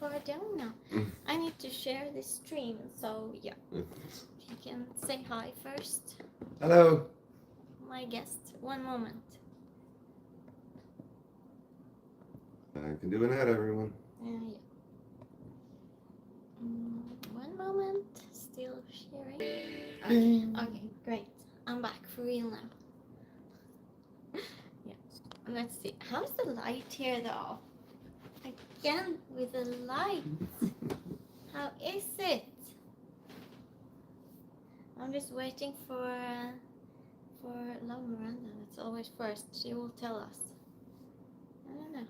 Cardona. I need to share this stream, so yeah. You can say hi first. Hello. My guest. One moment. I can do an ad, everyone. Yeah. One moment. Still sharing. Okay, great. I'm back for real now. Yeah. Let's see. How's the light here though? Again with the light. How is it? I'm just waiting for Love Miranda. That's always first. She will tell us. I don't know.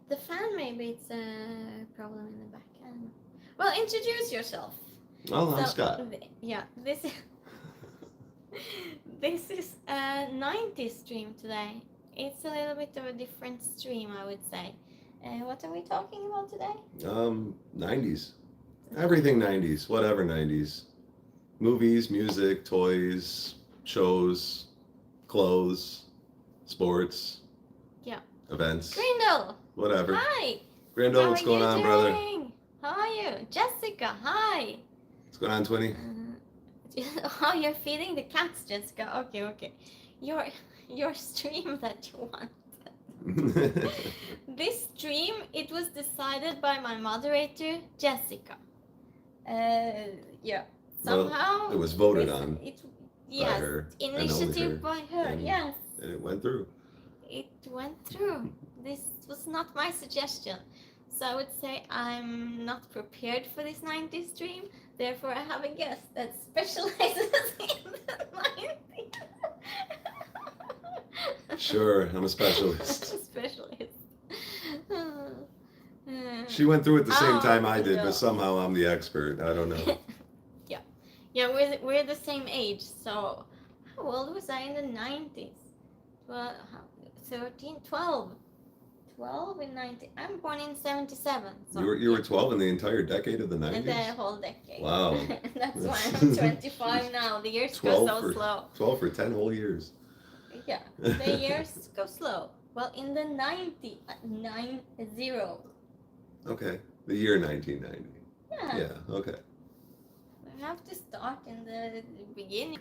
The fan, maybe it's a problem in the back. I don't know. Well, introduce yourself. Oh, I'm Scott. Yeah, this is a 90's stream today. It's a little bit of a different stream, I would say. What are we talking about today? 90's. Everything 90's. Whatever 90's. Movies, music, toys, shows, clothes, sports. Yeah. Events. Grindle. Whatever. Hi. Grindle, what's going on, brother? How are you? Jessica, hi. What's going on, Twinny? Oh, you're feeding the cats, Jessica. Okay. Your stream that you want. This stream, it was decided by my moderator, Jessica. Yeah. Somehow well, it was voted on. Yes, by her. Initiative by her. Yes. And it went through. It went through. This was not my suggestion. So I would say I'm not prepared for this 90's stream. Therefore, I have a guest that specializes in the 90's. Sure, I'm a specialist. She went through it the same time I did, but somehow I'm the expert. I don't know. Yeah, we're the same age. So how old was I in the 90's? 12 in 90. I'm born in 77. So you were 12 in the entire decade of the 90's? The whole decade. Wow. That's why I'm 25 now. The years go so slow. 12 for 10 whole years. Yeah, the years go slow. Well, in the 90. Okay, the year 1990. Yeah, okay. We have to start in the beginning.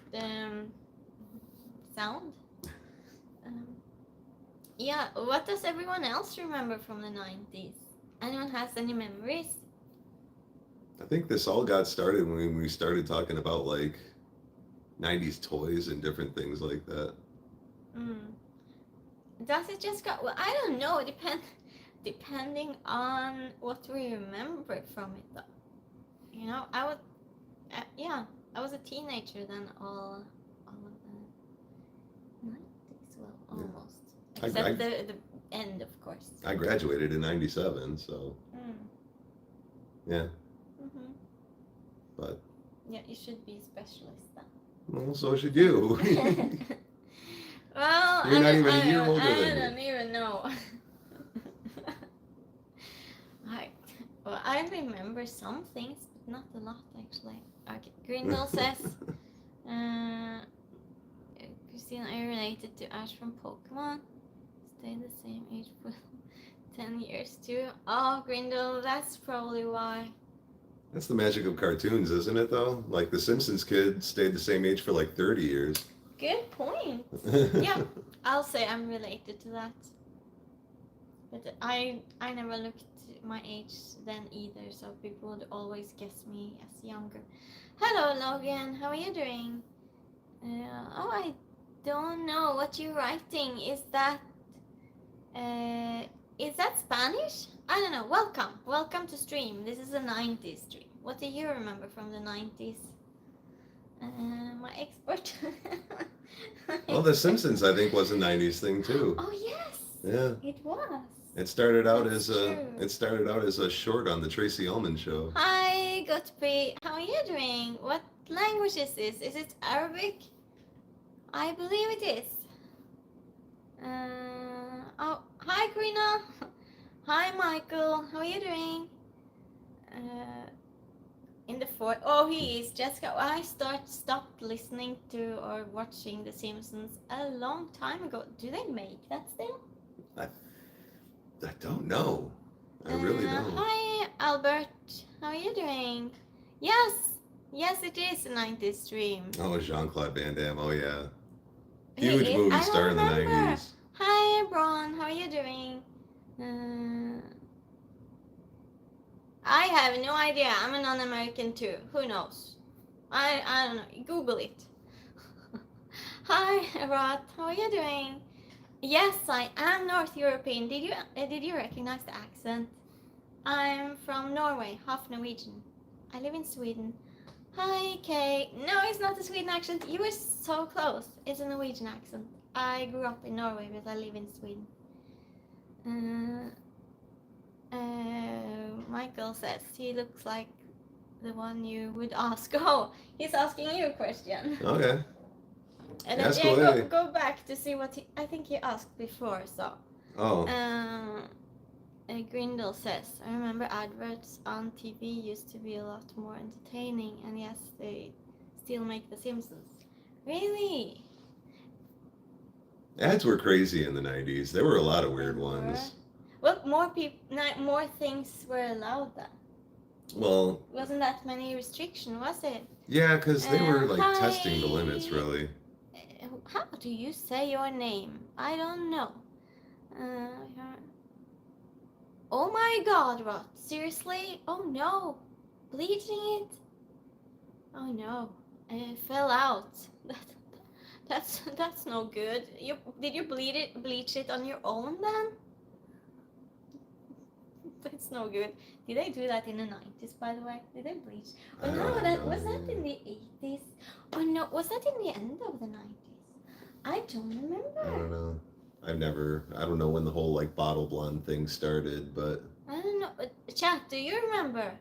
Sound. Yeah, what does everyone else remember from the 90's? Anyone has any memories? I think this all got started when we started talking about like 90's toys and different things like that. Does it just go? Well, I don't know. Depending on what we remember from it, though. You know, I was a teenager then. All of the 90's, well, almost. Except the end, of course. I graduated in 97, so. Yeah. But. Yeah, you should be a specialist then. Well, so should you. Well, you're not even a year older than me. I don't even know. I remember some things, but not a lot actually. Okay, Grindel says, Christina, are you related to Ash from Pokemon? Stay the same age for 10 years too. Oh, Grindel, that's probably why. That's the magic of cartoons, isn't it though? Like the Simpsons kid stayed the same age for like 30 years. Good point. Yeah, I'll say I'm related to that. But I never looked my age then either, so people would always guess me as younger. Hello, Logan. How are you doing? I don't know what you're writing. Is that Spanish? I don't know. Welcome to stream. This is a 90's stream. What do you remember from the 90's? My expert. Well, The Simpsons, I think, was a 90's thing too. Oh yes. Yeah. It was. It started out as a short on the Tracy Ullman show. Hi, Gutby. How are you doing? What language is this? Is it Arabic? I believe it is. Oh, hi, Karina. Hi, Michael. How are you doing? In the fourth. Oh, he is. Jessica, I stopped listening to or watching The Simpsons a long time ago. Do they make that still? I don't know. Oh. Hi, Albert. How are you doing? Yes, yes, it is a 90s stream. Oh, Jean-Claude Van Damme. Oh, yeah. He Huge is- movie I star in the remember. 90s. Hi, Bron. How are you doing? I have no idea. I'm a non-American too. Who knows? I don't know. Google it. Hi, Rod. How are you doing? Yes, I am North European. Did you recognize the accent? I'm from Norway, half Norwegian. I live in Sweden. Hi, Kay. No, it's not a Sweden accent. You were so close. It's a Norwegian accent. I grew up in Norway, but I live in Sweden. Michael says he looks like the one you would ask. Oh, he's asking you a question. Okay. And Ask then away. go back to see what I think he asked before. So, Oh. Grindel says, I remember adverts on TV used to be a lot more entertaining, and yes, they still make The Simpsons. Really? Ads were crazy in the 90s. There were a lot of weird ones. Well, more things were allowed then. Well, Wasn't that many restriction, was it? yeah, because they were like Hi. testing the limits, really. How do you say your name? I don't know. Oh my God, Rod! Seriously? Oh no! Bleaching it? Oh no! It fell out. That's no good. Did you bleach it on your own then? That's no good. Did they do that in the 90s, by the way? Did they bleach? Oh no, was that in the 80s? Oh no, was that in the end of the 90s? I don't remember. I don't know. I don't know when the whole like bottle blonde thing started, but I don't know. Chat, do you remember?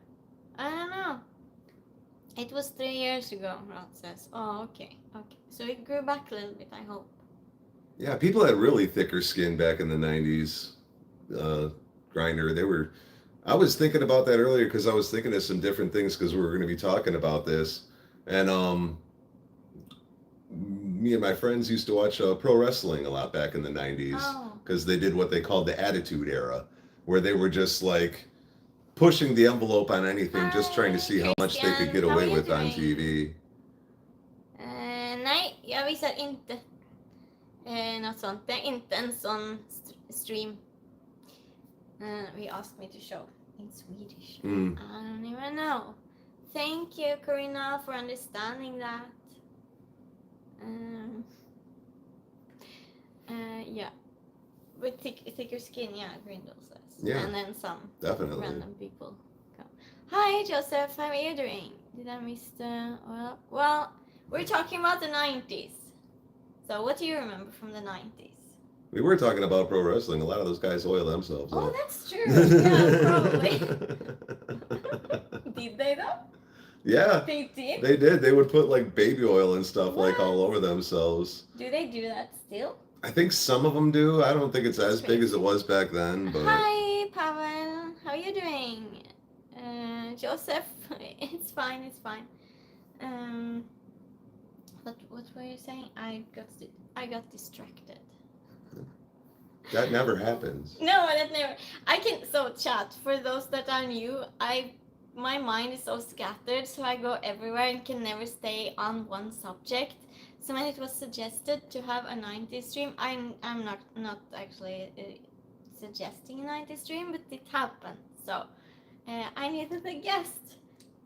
I don't know. It was 3 years ago, Rod says. Oh, okay. So it grew back a little bit, I hope. yeah, people had really thicker skin back in the 90s. Grinder, I was thinking about that earlier because I was thinking of some different things because we were going to be talking about this. And me and my friends used to watch pro wrestling a lot back in the 90s because they did what they called the Attitude Era, where they were just like pushing the envelope on anything, just trying to see how much they could get away with on TV. Nej, jag visar inte något sånt. Det är inte en sån stream. He asked me to show in Swedish. I don't even know. Thank you, Karina, for understanding that. Yeah. With thicker skin, yeah, Grindel says. Yeah. And then some Definitely. random people come. Hi, Joseph. How are you doing? Did I miss the... Well, we're talking about the 90s. So what do you remember from the 90s? We were talking about pro wrestling. A lot of those guys oil themselves up. Oh, that's true. Yeah, probably. Did they though? Yeah. They did? They did. They would put like baby oil and stuff like What? all over themselves. Do they do that still? I think some of them do. I don't think it's as big as it was back then. But Hi, Pavel. How are you doing? Joseph, it's fine. What were you saying? I got distracted. that never happens. No, that never. So chat, for those that are new, my mind is so scattered, so I go everywhere and can never stay on one subject. So when it was suggested to have a 90s stream, I'm not actually suggesting a 90s stream, but it happened. So I needed a guest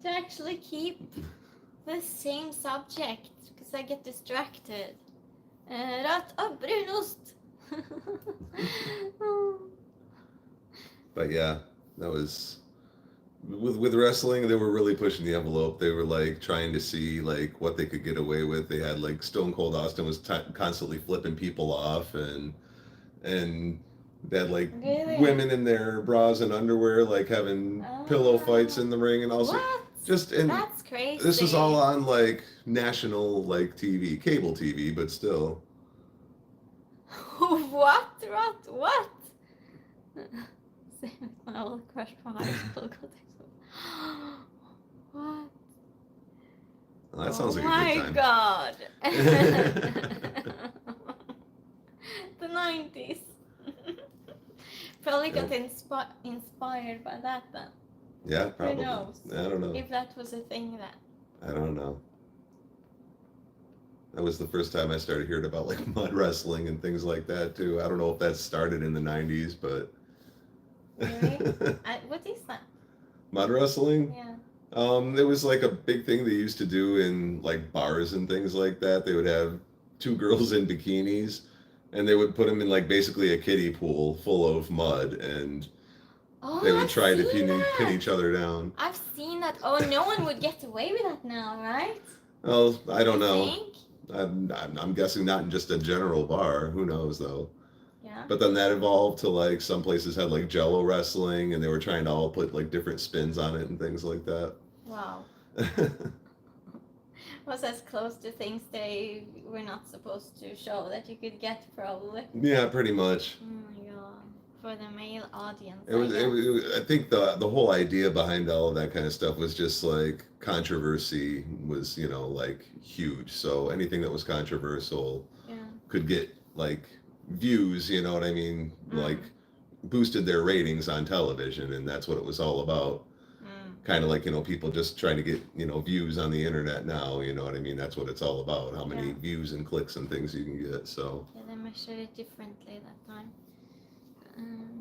to actually keep the same subject because I get distracted. Brunost. But yeah, that was with wrestling. They were really pushing the envelope. They were like trying to see like what they could get away with. They had like Stone Cold Austin was constantly flipping people off, and they had like women in their bras and underwear, like having pillow fights in the ring, and also That's crazy. This was all on like national like TV, cable TV, but still. What? My old crush from high school. What? Well, that sounds like a good time. Oh my God. The 90s. Probably Yeah. got inspired by that then. Yeah, probably. knows? I don't know. If that was a thing then. I don't know. That was the first time I started hearing about like mud wrestling and things like that too. I don't know if that started in the 90s, but Really? What is that? mud wrestling? Yeah. It was like a big thing they used to do in like bars and things like that. They would have two girls in bikinis and they would put them in like basically a kiddie pool full of mud and Oh, they would I've try to seen pin that. each other down. I've seen that. Oh, no one would get away with that now, right? Well, I don't You know. think? I'm guessing not in just a general bar. Who knows though? Yeah. But then that evolved to like some places had like Jello wrestling, and they were trying to all put like different spins on it and things like that. Wow. Was as close to things they were not supposed to show that you could get, probably. Yeah, pretty much. Oh my god. For the male audience. It was, I it guess. was, it was- I think the whole idea behind all of that kind of stuff was just like controversy was, like huge. So anything that was controversial Yeah. could get like views, you know what I mean? Mm. Like boosted their ratings on television, and that's what it was all about. Kind of like, people just trying to get, views on the internet now, you know what I mean? That's what it's all about, how many Yeah. views and clicks and things you can get, so. Yeah, they measured it differently that time.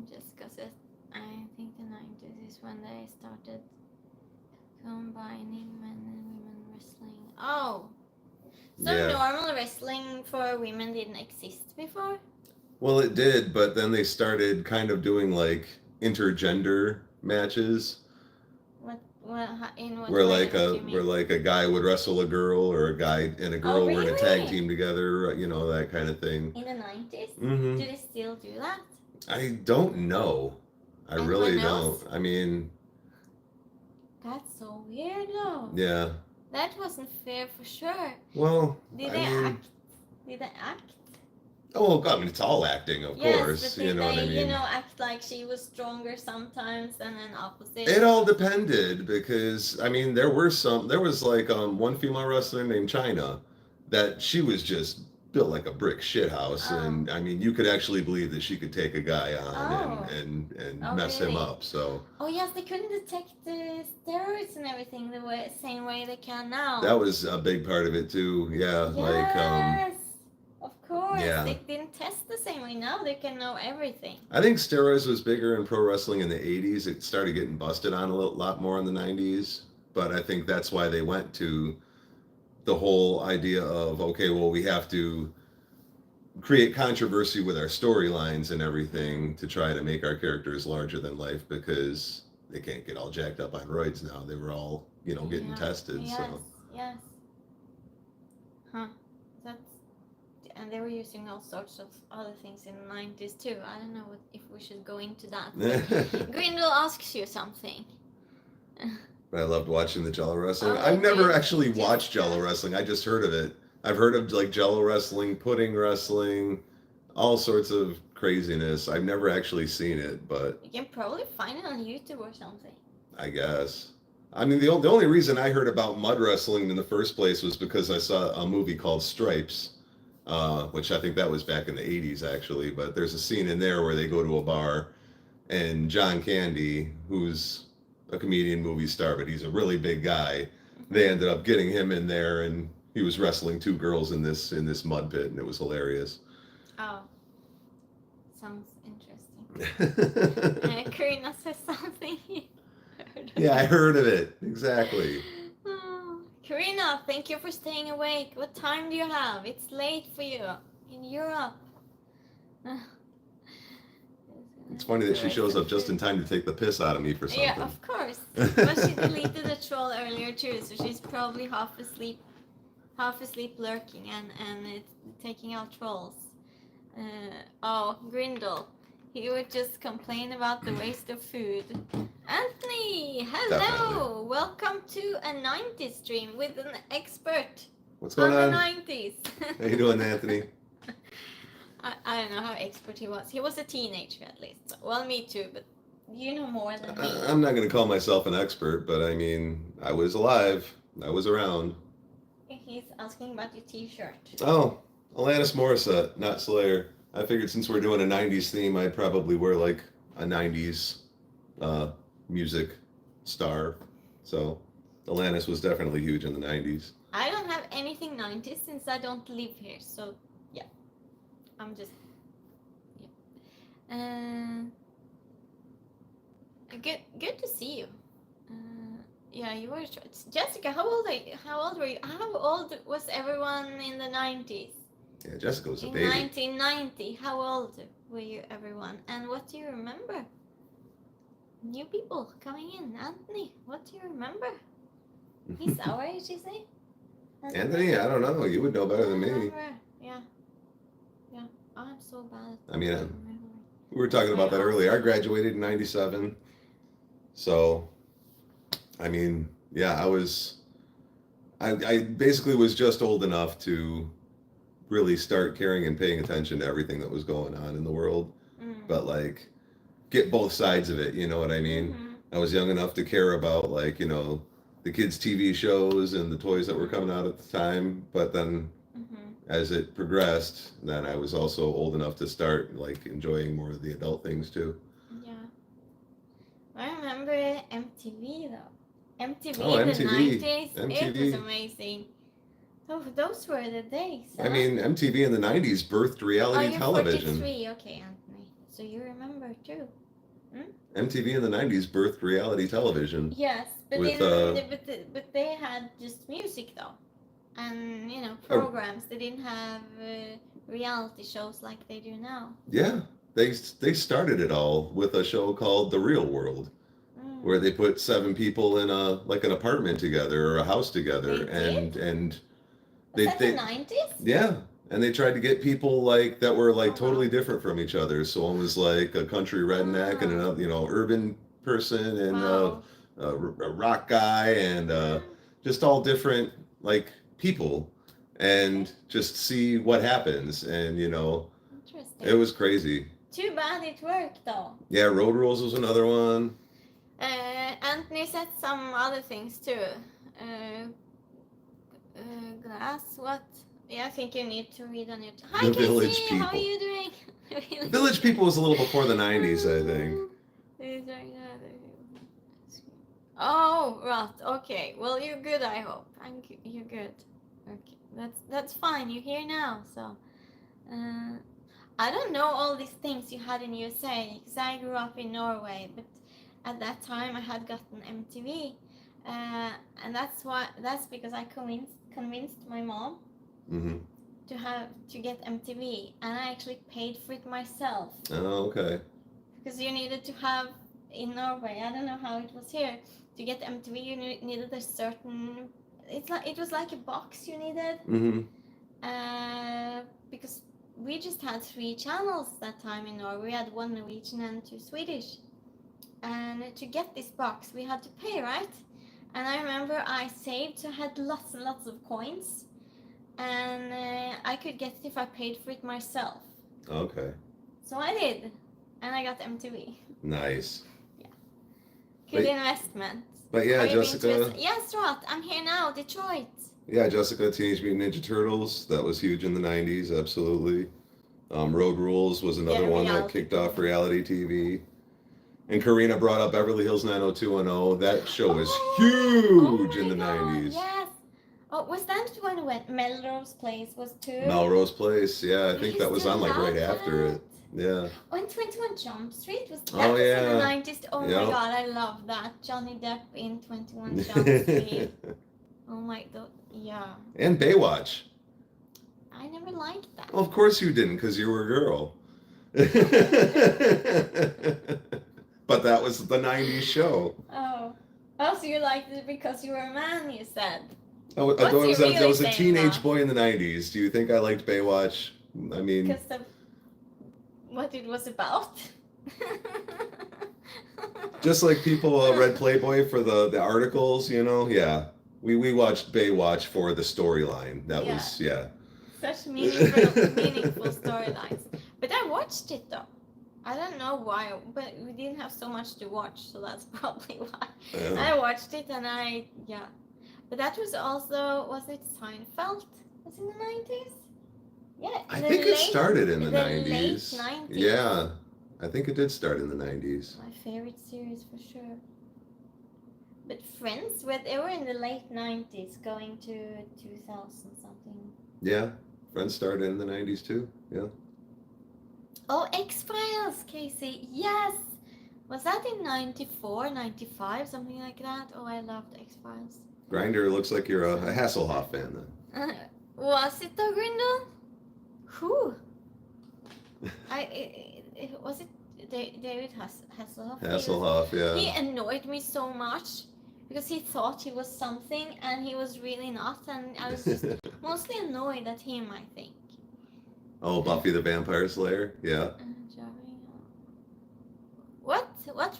Just because I think the 90s is when they started combining men and women wrestling. Oh! So Yeah. normal wrestling for women didn't exist before? Well, it did, but then they started kind of doing like intergender matches In what where way? like What do you mean? where like a guy would wrestle a girl or a guy and a girl were in a tag really? team together, that kind of thing. In the 90s? Hmm. Do they still do that? I don't know. I Anyone really else? don't. I mean, That's so weird though. yeah. That wasn't fair for sure. Well, Did I they mean, act? Did they act? oh, I mean, it's all acting, of Yes, course. but You did know what I they, mean? act like she was stronger sometimes and then opposite? It all depended because I mean there was like one female wrestler named China that she was just built like a brick shithouse, Oh. and I mean you could actually believe that she could take a guy on Oh. and Oh, mess him really? up. So Oh yes, they couldn't detect the steroids and everything the same way they can now. that was a big part of it too. Yeah, yes, of course. yeah. They didn't test the same way. Now they can know everything. I think steroids was bigger in pro wrestling in the 80s. It started getting busted on a lot more in the 90s, but I think that's why they went to the whole idea of, okay, well, we have to create controversy with our storylines and everything to try to make our characters larger than life because they can't get all jacked up on roids now. They were all, getting Yeah. tested. Yes, So yes. Huh. And they were using all sorts of other things in the 90s too. I don't know if we should go into that. Grindel asks you something. I loved watching the Jello wrestling. Oh, I've never did- actually did watched that. Jello wrestling. I just heard of it. I've heard of like Jello wrestling, pudding wrestling, all sorts of craziness. I've never actually seen it, but You can probably find it on YouTube or something. I guess. I mean, the only reason I heard about mud wrestling in the first place was because I saw a movie called Stripes, which I think that was back in the 80s actually. But there's a scene in there where they go to a bar, and John Candy, who's a comedian movie star, but he's a really big guy, they ended up getting him in there, and he was wrestling two girls in this mud pit, and it was hilarious. Oh. Sounds interesting. Karina says something. Yeah, I heard of it. Exactly. Oh, Karina, thank you for staying awake. What time do you have? It's late for you in Europe. It's funny that she shows up just in time to take the piss out of me for something. Yeah, of course. But she deleted the troll earlier too, so she's probably half asleep lurking and it's taking out trolls. Grindel. He would just complain about the waste of food. Anthony, hello! Definitely. Welcome to a 90s stream with an expert What's on going the on? 90s. How you doing, Anthony? I don't know how expert he was. He was a teenager at least. Well, me too, but you know more than me. I'm not going to call myself an expert, but I mean, I was alive. I was around. He's asking about your t-shirt. Oh, Alanis Morissette, not Slayer. I figured since we're doing a 90s theme, I'd probably wear like a 90s music star. So Alanis was definitely huge in the 90s. I don't have anything 90s since I don't live here. So yeah, I'm just good to see you. Yeah, you were Jessica. How old are you? How old were you? How old was everyone in the 90s? Yeah, Jessica was a In baby. 1990, how old were you, everyone? And what do you remember? New people coming in. Anthony, what do you remember? He's our age, is he? Anthony, I don't know. You would know better than me. Yeah. Yeah. Oh, I'm so bad. I mean, we were talking about that earlier. I graduated in 97. So, I mean, yeah, I basically was just old enough to really start caring and paying attention to everything that was going on in the world. But like, get both sides of it, you know what I mean? I was young enough to care about, like, you know, the kids' TV shows and the toys that were coming out at the time. But then as it progressed, then I was also old enough to start like enjoying more of the adult things too. Yeah. I remember MTV though. MTV Oh, in MTV. the 90s. MTV. It was amazing. Oh, those were the days. Huh? I mean, MTV in the 90s birthed reality television. 43. Okay, Anthony. So you remember too. MTV in the 90s birthed reality television. Yes, but with, but they had just music though, and you know, programs. They didn't have reality shows like they do now. Yeah, they started it all with a show called The Real World, where they put 7 people in an apartment together or a house together, and Was that the 90s? Yeah. And they tried to get people like that were like totally different from each other. So one was like a country redneck and another, you know, urban person and a rock guy and just all different like people and just see what happens. And, you know, it was crazy. Too bad it worked though. Yeah, Road Rules was another one. Anthony said some other things too. Glass, what? Yeah, I think you need to read on it. Hi, The Village Casey, People. how are you doing? Village People was a little before the 90s, I think. Oh, right. Okay. Well, you're good, I hope. You're good. Okay. That's fine. You're here now, so. I don't know all these things you had in USA, because I grew up in Norway, but at that time I had gotten MTV. And that's because I convinced my mom to get MTV, and I actually paid for it myself. Oh, okay. Because you needed to have in Norway, I don't know how it was here, to get MTV you needed a certain, it was like a box you needed. Because we just had 3 channels that time in Norway. We had 1 Norwegian and 2 Swedish, and to get this box we had to pay, right? And I remember I saved, so I had lots and lots of coins. And I could get it if I paid for it myself. Okay. So I did. And I got MTV. Nice. Yeah. Good investment. But yeah, Jessica. Yes, right. I'm here now, Detroit. Yeah, Jessica, Teenage Mutant Ninja Turtles. That was huge in the 90s, absolutely. Road Rules was another one that kicked off reality TV. And Karina brought up Beverly Hills 90210. That show was huge in the 90s. Yes. Oh, was that when Melrose Place was too? Melrose Place, yeah. I think that was on like right after it. Yeah. Oh, and 21 Jump Street was in the 90s. Oh my God, I love that. Johnny Depp in 21 Jump Street. Oh my God, yeah. And Baywatch. I never liked that. Well, of course you didn't, because you were a girl. But that was the 90s show. Oh, so you liked it because you were a man, you said. I was a teenage boy in the 90s. Do you think I liked Baywatch? I mean... Because of what it was about? Just like people read Playboy for the articles, you know? Yeah. We watched Baywatch for the storyline. That was, yeah. Such meaningful storylines. But I watched it though. I don't know why, but we didn't have so much to watch, so that's probably why. Yeah. I watched it and But that was also, was it Seinfeld? Was it in the 90s? Yeah. I think it started in the 90s. Late 90s. Yeah. I think it did start in the 90s. My favorite series for sure. But Friends, where they were in the late 90s, going to 2000 something. Yeah, Friends started in the 90s too. Yeah. Oh, X-Files, Casey. Yes. Was that in 94, 95, something like that? Oh, I loved X-Files. Grinder looks like you're a Hasselhoff fan then. Was it though, Grindel? Who? Was it David Hasselhoff? Hasselhoff, yeah. He annoyed me so much because he thought he was something and he was really not, and I was just mostly annoyed at him, I think. Oh, Buffy the Vampire Slayer? Yeah. What? What?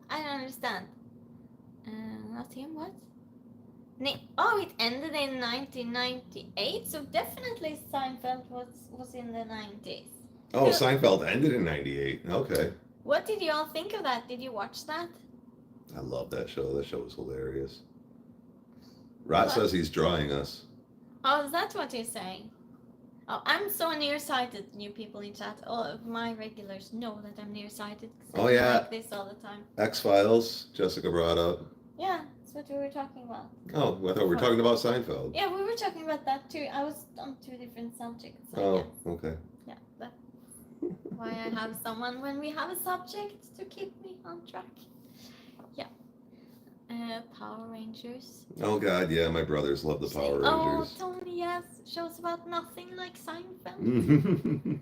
I don't understand. Not him, what? Oh, it ended in 1998, so definitely Seinfeld was in the 90s. Oh, Seinfeld ended in 98. Okay. What did you all think of that? Did you watch that? I love that show. That show was hilarious. Rot says he's drawing us. Oh, is that what he's saying? Oh, I'm so nearsighted, new people in chat. All of my regulars know that I'm nearsighted. Oh, yeah. Like this all the time. X-Files, Jessica brought up. Yeah, that's what we were talking about. Oh, I thought we were talking about Seinfeld. Yeah, we were talking about that too. I was on two different subjects. Oh, okay. Yeah, that's why I have someone when we have a subject to keep me on track. Yeah. Power Rangers. Oh God, yeah, my brothers love the Power Rangers. Oh, Tony, yes, shows about nothing like Seinfeld.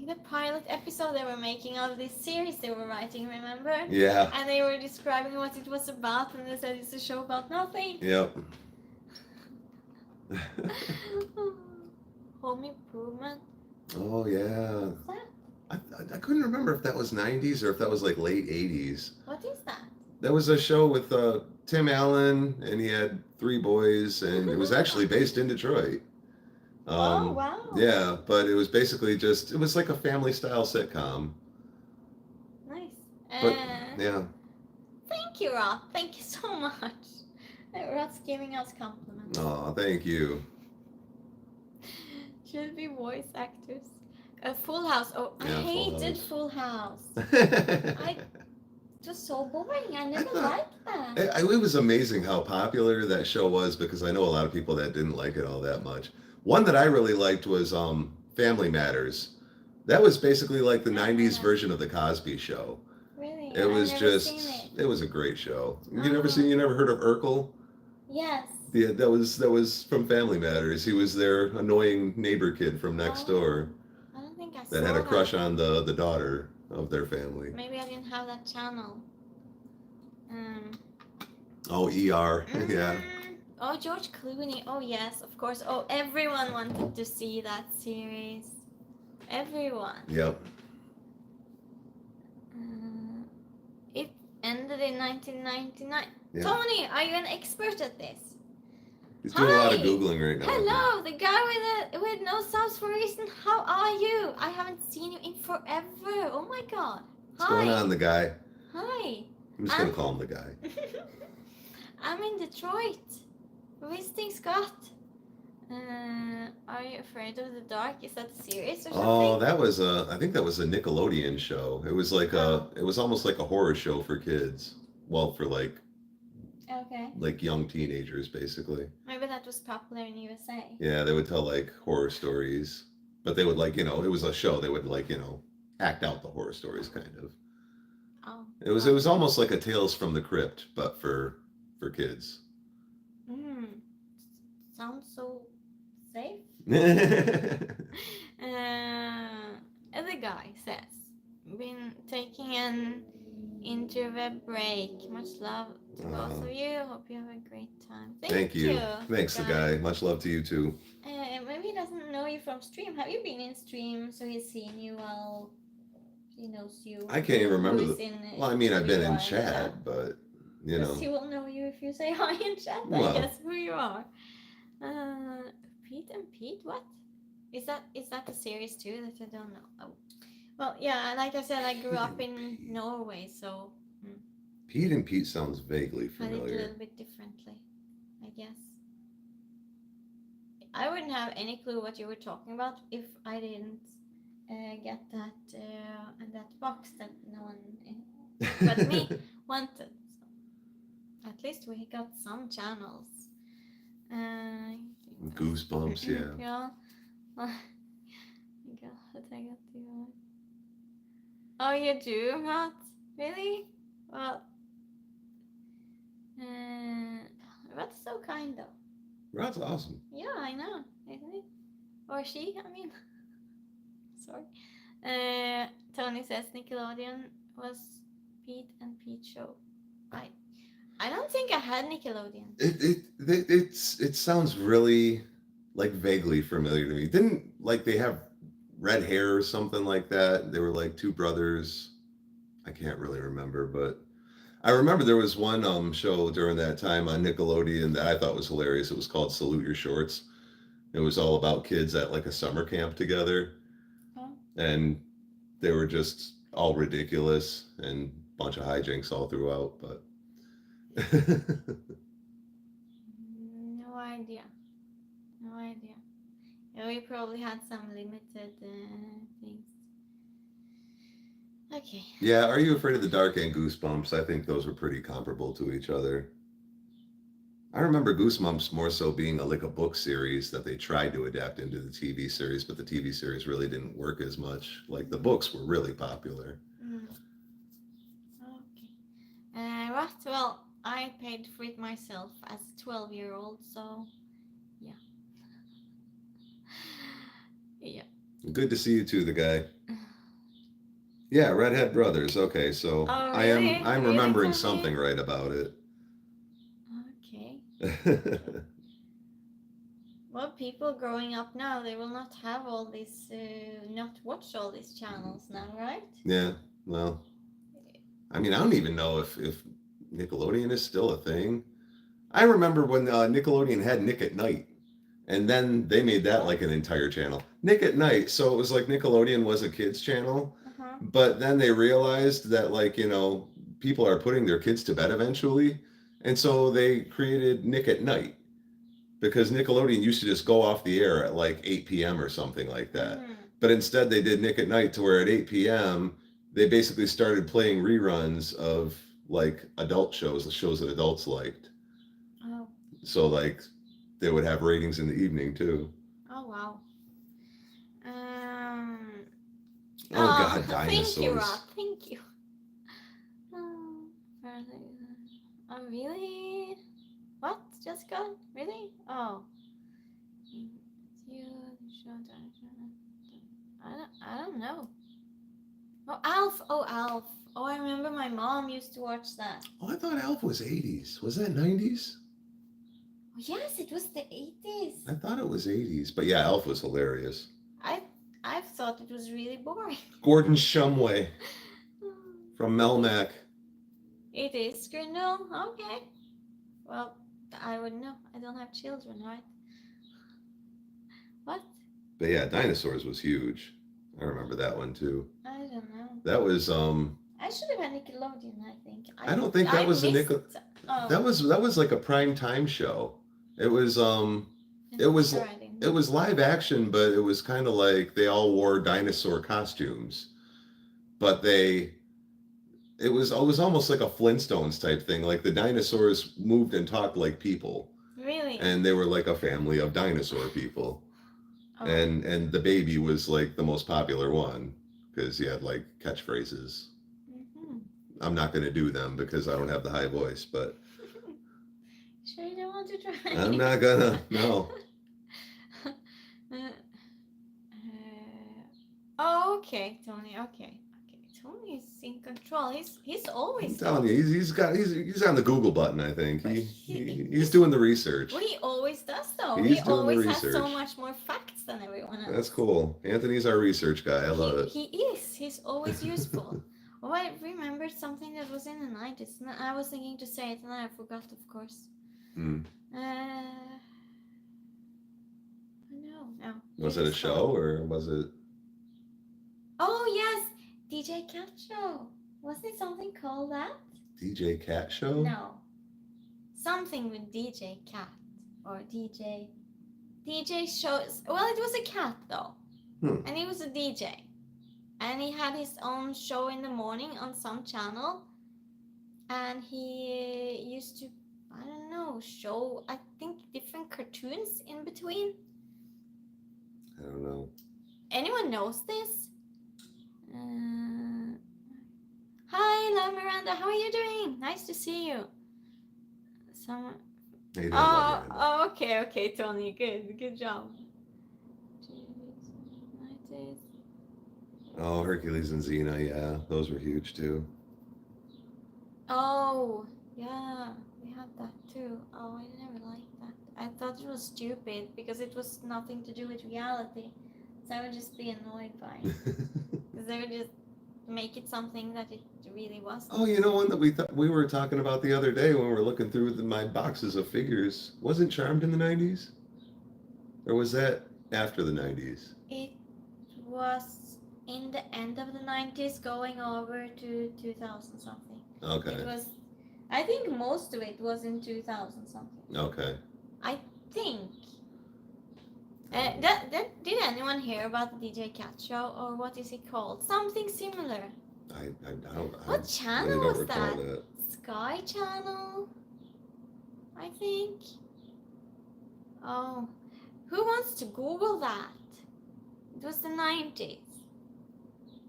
The pilot episode they were making of this series they were writing, remember? Yeah. And they were describing what it was about, and they said it's a show about nothing. Yep. Home Improvement. Oh yeah. What's that? I couldn't remember if that was 90s or if that was like late 80s. What is that? That was a show with Tim Allen, and he had 3 boys, and it was actually based in Detroit. Oh, wow. Yeah, but it was basically it was like a family-style sitcom. Nice. But, yeah. Thank you, Rob. Thank you so much. Rob's giving us compliments. Oh, thank you. Should be voice actors. Full House. Oh, Yeah, I hated Full House. It was so boring. I never liked that. It was amazing how popular that show was, because I know a lot of people that didn't like it all that much. One that I really liked was Family Matters. That was basically like the 90s version of the Cosby Show. Really? It was it was a great show. You never heard of Urkel? Yes. Yeah, that was from Family Matters. He was their annoying neighbor kid from next door. I don't think I saw that had a crush on the daughter of their family. Maybe I didn't have that channel. Oh, ER. Yeah. Oh, George Clooney. Oh, yes, of course. Oh, everyone wanted to see that series. Everyone. Yep. It ended in 1999. Yeah. Tony, are you an expert at this? He's doing a lot of Googling right now. Hello, the guy with no subs for a reason. How are you? I haven't seen you in forever. Oh my god. What's going on, the guy? Hi. I'm just going to call him the guy. I'm in Detroit. Visiting Scott. Are you afraid of the dark? Is that a series or something? Oh, that was I think that was a Nickelodeon show. It was like it was almost like a horror show for kids. Well, for like young teenagers, basically. Maybe that was popular in USA. Yeah, they would tell like horror stories, but they would it was a show. They would act out the horror stories, kind of. Oh. It was almost like a Tales from the Crypt, but for kids. Sounds so safe. The guy says, been taking an interweb break. Much love to both of you. Hope you have a great time. Thank you. Thanks, the guy. Much love to you too. Maybe he doesn't know you from stream. Have you been in stream so he's seen you while he knows you? I can't even remember. Well, I mean, I've been in chat, but you know. He will know you if you say hi in chat. Well. I guess who you are. Pete and Pete, what? Is that a series too that I don't know? Oh. Well, yeah, like I said, I grew up in Norway, so... Pete and Pete sounds vaguely familiar. I did a little bit differently, I guess. I wouldn't have any clue what you were talking about if I didn't get that box that no one but me wanted. So at least we got some channels. Goosebumps, yeah. Yeah. God, I got you. Oh, you do, Matt? Really? Well, that's so kind though. That's awesome. Yeah, I know, isn't it? Or she, I mean. Sorry. Tony says Nickelodeon was Pete and Pete show. I don't think I had Nickelodeon. It sounds really like vaguely familiar to me. Didn't like they have red hair or something like that? They were like two brothers. I can't really remember, but I remember there was one show during that time on Nickelodeon that I thought was hilarious. It was called Salute Your Shorts. It was all about kids at like a summer camp together. Oh. And they were just all ridiculous and a bunch of hijinks all throughout, but No idea. No idea. Yeah, we probably had some limited things. Okay. Yeah, Are You Afraid of the Dark and Goosebumps? I think those were pretty comparable to each other. I remember Goosebumps more so being like a book series that they tried to adapt into the TV series, but the TV series really didn't work as much. Like the books were really popular. Okay. Right, well, I paid for it myself as a 12-year-old, so yeah. Yeah. Good to see you too, the guy. Yeah, Redhead Brothers. Okay, so Oh, really? I'm Really, remembering Tony? something right about it. Okay. Well, people growing up now, they will not have all these, not watch all these channels now, right? Yeah, well, I mean, I don't even know if Nickelodeon is still a thing. I remember when Nickelodeon had Nick at Night, and then they made that like an entire channel. Nick at Night, so it was like Nickelodeon was a kids channel, but then they realized that like, people are putting their kids to bed eventually, and so they created Nick at Night. Because Nickelodeon used to just go off the air at like 8 p.m. or something like that. But instead they did Nick at Night to where at 8 p.m. they basically started playing reruns of like adult shows, the shows that adults liked. Oh. So like they would have ratings in the evening too. Oh, wow. God, dinosaurs. Thank you, Rob. Thank you. Oh, really? What? Just gone? Really? Oh. I don't know. Oh, Alf. Oh, Alf. Oh, I remember my mom used to watch that. Oh, I thought Alf was 80s. Was that 90s? Oh, yes, it was the 80s. I thought it was 80s. But yeah, Alf was hilarious. I thought it was really boring. Gordon Shumway from Melmac. It is Grindel? Okay. Well, I wouldn't know. I don't have children, right? What? But yeah, dinosaurs was huge. I remember that one too. I don't know. That was I should have had Nickelodeon, I think. I don't think that was a Nickelodeon. Oh. That was like a prime time show. It was live action, but it was kind of like they all wore dinosaur costumes. But it was almost like a Flintstones type thing. Like the dinosaurs moved and talked like people. Really? And they were like a family of dinosaur people. Oh. And the baby was like the most popular one because he had like catchphrases. Mm-hmm. I'm not going to do them because I don't have the high voice, but sure you don't want to try? I'm not gonna. No. Okay, Tony. Okay. Tony's in control. He's always. I'm telling you, he's on the Google button. I think he's doing the research. Well, he always does though. He always has so much more facts than everyone else. That's cool. Anthony's our research guy. I love it. He is. He's always useful. Oh, I remembered something that was in the 90s. I was thinking to say it and I forgot, of course. No. Was it a show or was it? Oh yes, DJ Cat Show. Wasn't it something called that? DJ Cat Show? No. Something with DJ Cat or DJ shows. Well, it was a cat though, and he was a DJ. and he had his own show in the morning on some channel, and he used to, I don't know, show, I think, different cartoons in between. I don't know. Anyone knows this? Hi, La Miranda, how are you doing? Nice to see you. Some. Hey, don't love Miranda. Oh, okay, Tony, good job. Oh, Hercules and Xena, yeah, those were huge too. Oh, yeah, we had that too. Oh, I never liked that. I thought it was stupid because it was nothing to do with reality. So I would just be annoyed by it. Because they would just make it something that it really wasn't. Oh, you know, one that we were talking about the other day when we were looking through my boxes of figures. Wasn't Charmed in the 90s? Or was that after the 90s? It was in the end of the 90s going over to 2000 something. Okay. It was, I think most of it was in 2000 something. Okay. I think. Did anyone hear about the DJ Cat show, or what is it called? Something similar. I don't. What channel really don't was recall that? Sky Channel, I think. Oh, who wants to Google that? It was the 90s.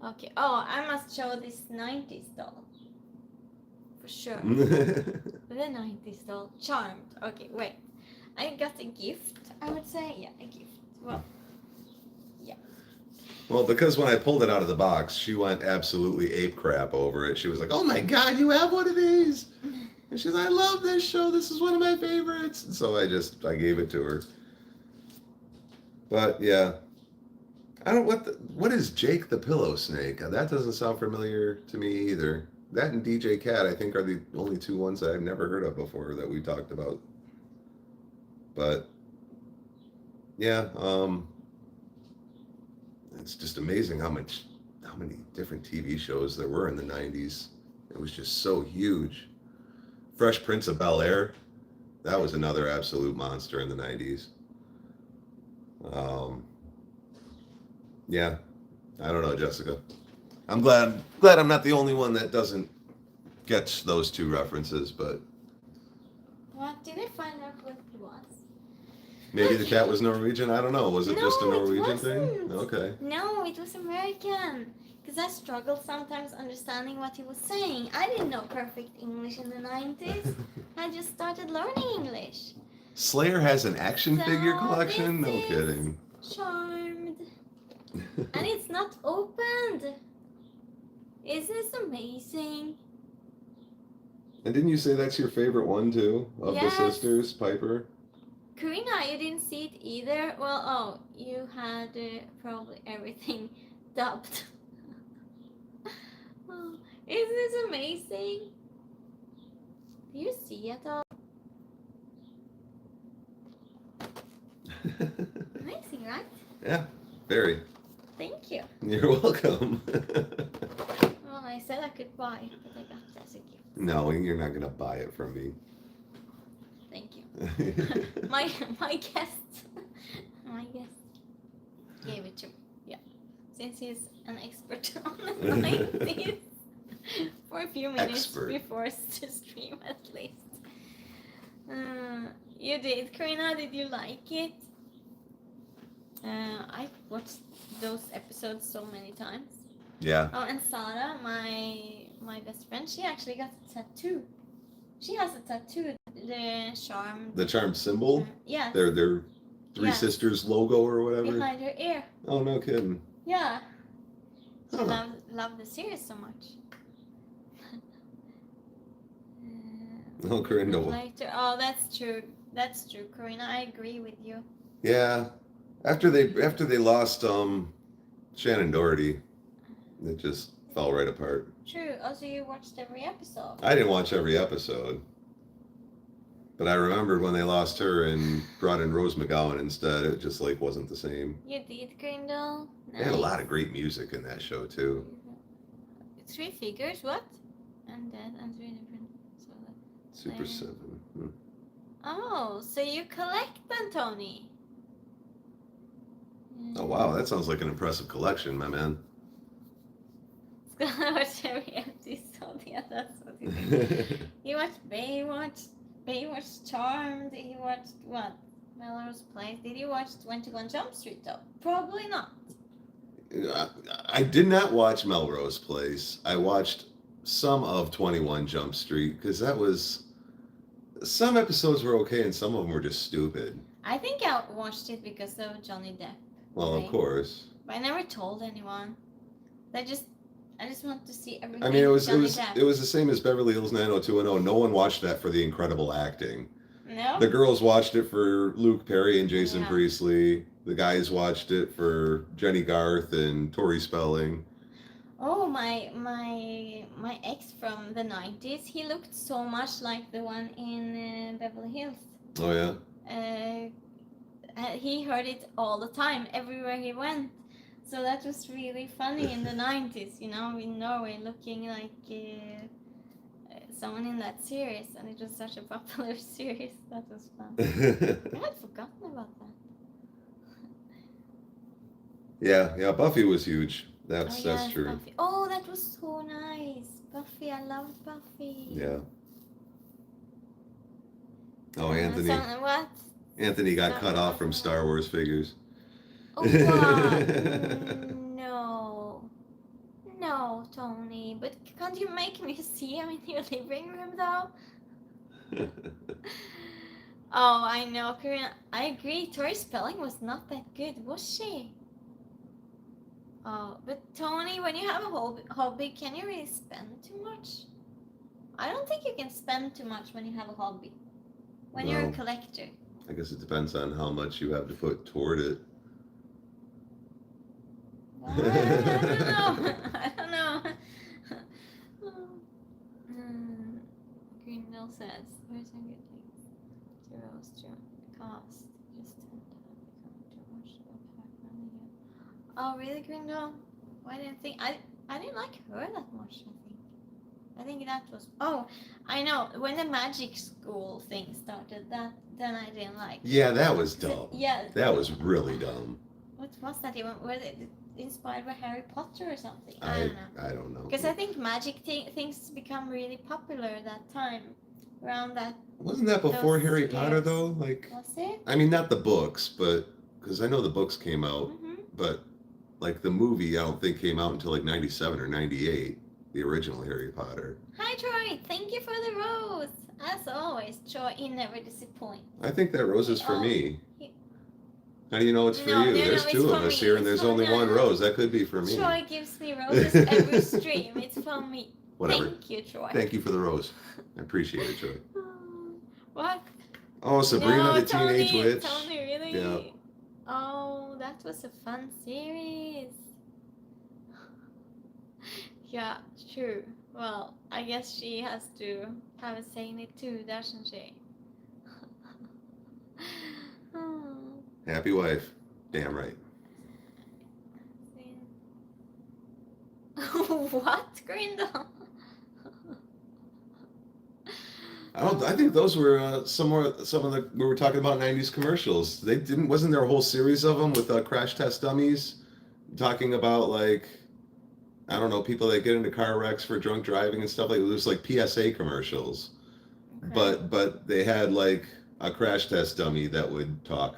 Okay. Oh, I must show this 90s doll. For sure. The 90s doll. Charmed. Okay, wait. I got a gift, I would say. Yeah, a gift. Well, yeah. Well, because when I pulled it out of the box, she went absolutely ape crap over it. She was like, "Oh my God, you have one of these!" And she's like, "I love this show. This is one of my favorites." And so I gave it to her. But yeah, I don't what is Jake the Pillow Snake? That doesn't sound familiar to me either. That and DJ Cat, I think, are the only two ones that I've never heard of before that we talked about. But yeah, it's just amazing how many different TV shows there were in the 90s. It was just so huge. Fresh Prince of Bel-Air, that was another absolute monster in the 90s. Yeah, I don't know, Jessica. I'm glad I'm not the only one that doesn't get those two references, but What? Did I find out what it was? maybe the cat was Norwegian. I don't know. Was it just a No, it Norwegian thing? wasn't. Okay. No, it was American. Because I struggled sometimes understanding what he was saying. I didn't know perfect English in the 90s. I just started learning English. Slayer has an action So figure collection? No this is kidding. Charmed. And it's not opened. Isn't this amazing? And didn't you say that's your favorite one too? Of Yes. the sisters, Piper? Karina, you didn't see it either? Well, oh, you had probably everything dubbed. Oh, isn't this amazing? Do you see it all? Amazing, right? Yeah, very. Thank you. You're welcome. Well, I said I could buy it, but I got it as a gift. No, you're not going to buy it from me. Thank you. my guest gave it to me. Yeah, since he's an expert on the 90s for a few minutes before the stream, at least. You did, Karina. Did you like it? I watched those episodes so many times. Yeah. Oh, and Sarah, my best friend, she actually got a tattoo. She has a tattoo, the charmed symbol? Yeah. Their Three Sisters logo or whatever? Behind her ear. Oh, no kidding. Yeah. She Huh. loved the series so much. Oh, Corinna. Later. Oh, that's true. That's true, Karina. I agree with you. Yeah. After they lost Shannon Doherty, it just fell right apart. True. Also, you watched every episode. I didn't watch every episode. But I remembered when they lost her and brought in Rose McGowan instead, it just like wasn't the same. You did, Grindel. They had a lot of great music in that show too. 3 figures, what? And then and 3 different. So Super 7. Oh, so you collect them, Tony? Oh wow, that sounds like an impressive collection, my man. gonna watch every episode. Yeah, that's what he did. He watched Baywatch Charmed. He watched what? Melrose Place. Did he watch 21 Jump Street though? Probably not. I did not watch Melrose Place. I watched some of 21 Jump Street because that was some episodes were okay and some of them were just stupid. I think I watched it because of Johnny Depp. Well, right? of course. But I never told anyone. I just want to see everything. I mean, it was Depp. it was the same as Beverly Hills 90210. No one watched that for the incredible acting. No. The girls watched it for Luke Perry and Jason Yeah. Priestley. The guys watched it for Jenny Garth and Tori Spelling. Oh, my ex from the 90's, he looked so much like the one in Beverly Hills. Oh yeah. He heard it all the time, everywhere he went. So that was really funny in the 90's, you know, in Norway, looking like someone in that series, and it was such a popular series. That was fun. I had forgotten about that. Yeah. Buffy was huge. That's true. Buffy. Oh, that was so nice. Buffy, I loved Buffy. Yeah. Oh, Anthony. What? Anthony got cut off from Star Wars figures. Oh, what? No, Tony. But can't you make me see him in your living room, though? Oh, I know, Corinne. I agree. Tori Spelling was not that good, was she? Oh, but Tony, when you have a hobby, can you really spend too much? I don't think you can spend too much when you have a hobby. When you're a collector. I guess it depends on how much you have to put toward it. Well, I don't know. Grindel says, where's some good things to roast your cost? Just tend to have become too much of a background here. Oh, really, Grindel? Why didn't think I didn't like her that much, I think that was... Oh, I know. When the magic school thing started, then I didn't like... Yeah, that was dumb. Yeah. That was really dumb. What was that even? Was it inspired by Harry Potter or something? I don't know. I don't know. Because I think magic things become really popular at that time. Around that... Wasn't that before those Harry Potter, years. though? Like, Was it? I mean, not the books, but... Because I know the books came out, but, like, the movie, I don't think came out until, like, 97 or 98. The original Harry Potter. Hi, Troy. Thank you for the rose. As always, Troy, you never disappoint. I think that rose is for me. How do you know it's for you? There's two of us here, and there's only one rose. That could be for me. Troy gives me roses every stream. It's for me. Whatever. Thank you, Troy. Thank you for the rose. I appreciate it, Troy. What? Oh, Sabrina the Tony, Teenage Witch. Tony, really? Yeah. Oh, that was a fun series. Yeah, true. Well, I guess she has to have a say in it too, doesn't she? Happy wife. Damn right. What, Grindel? I think those were some of the we were talking about 90s commercials. Wasn't there a whole series of them with crash test dummies talking about, like, I don't know, people that get into car wrecks for drunk driving and stuff like that. It was like PSA commercials. Okay. But they had like a crash test dummy that would talk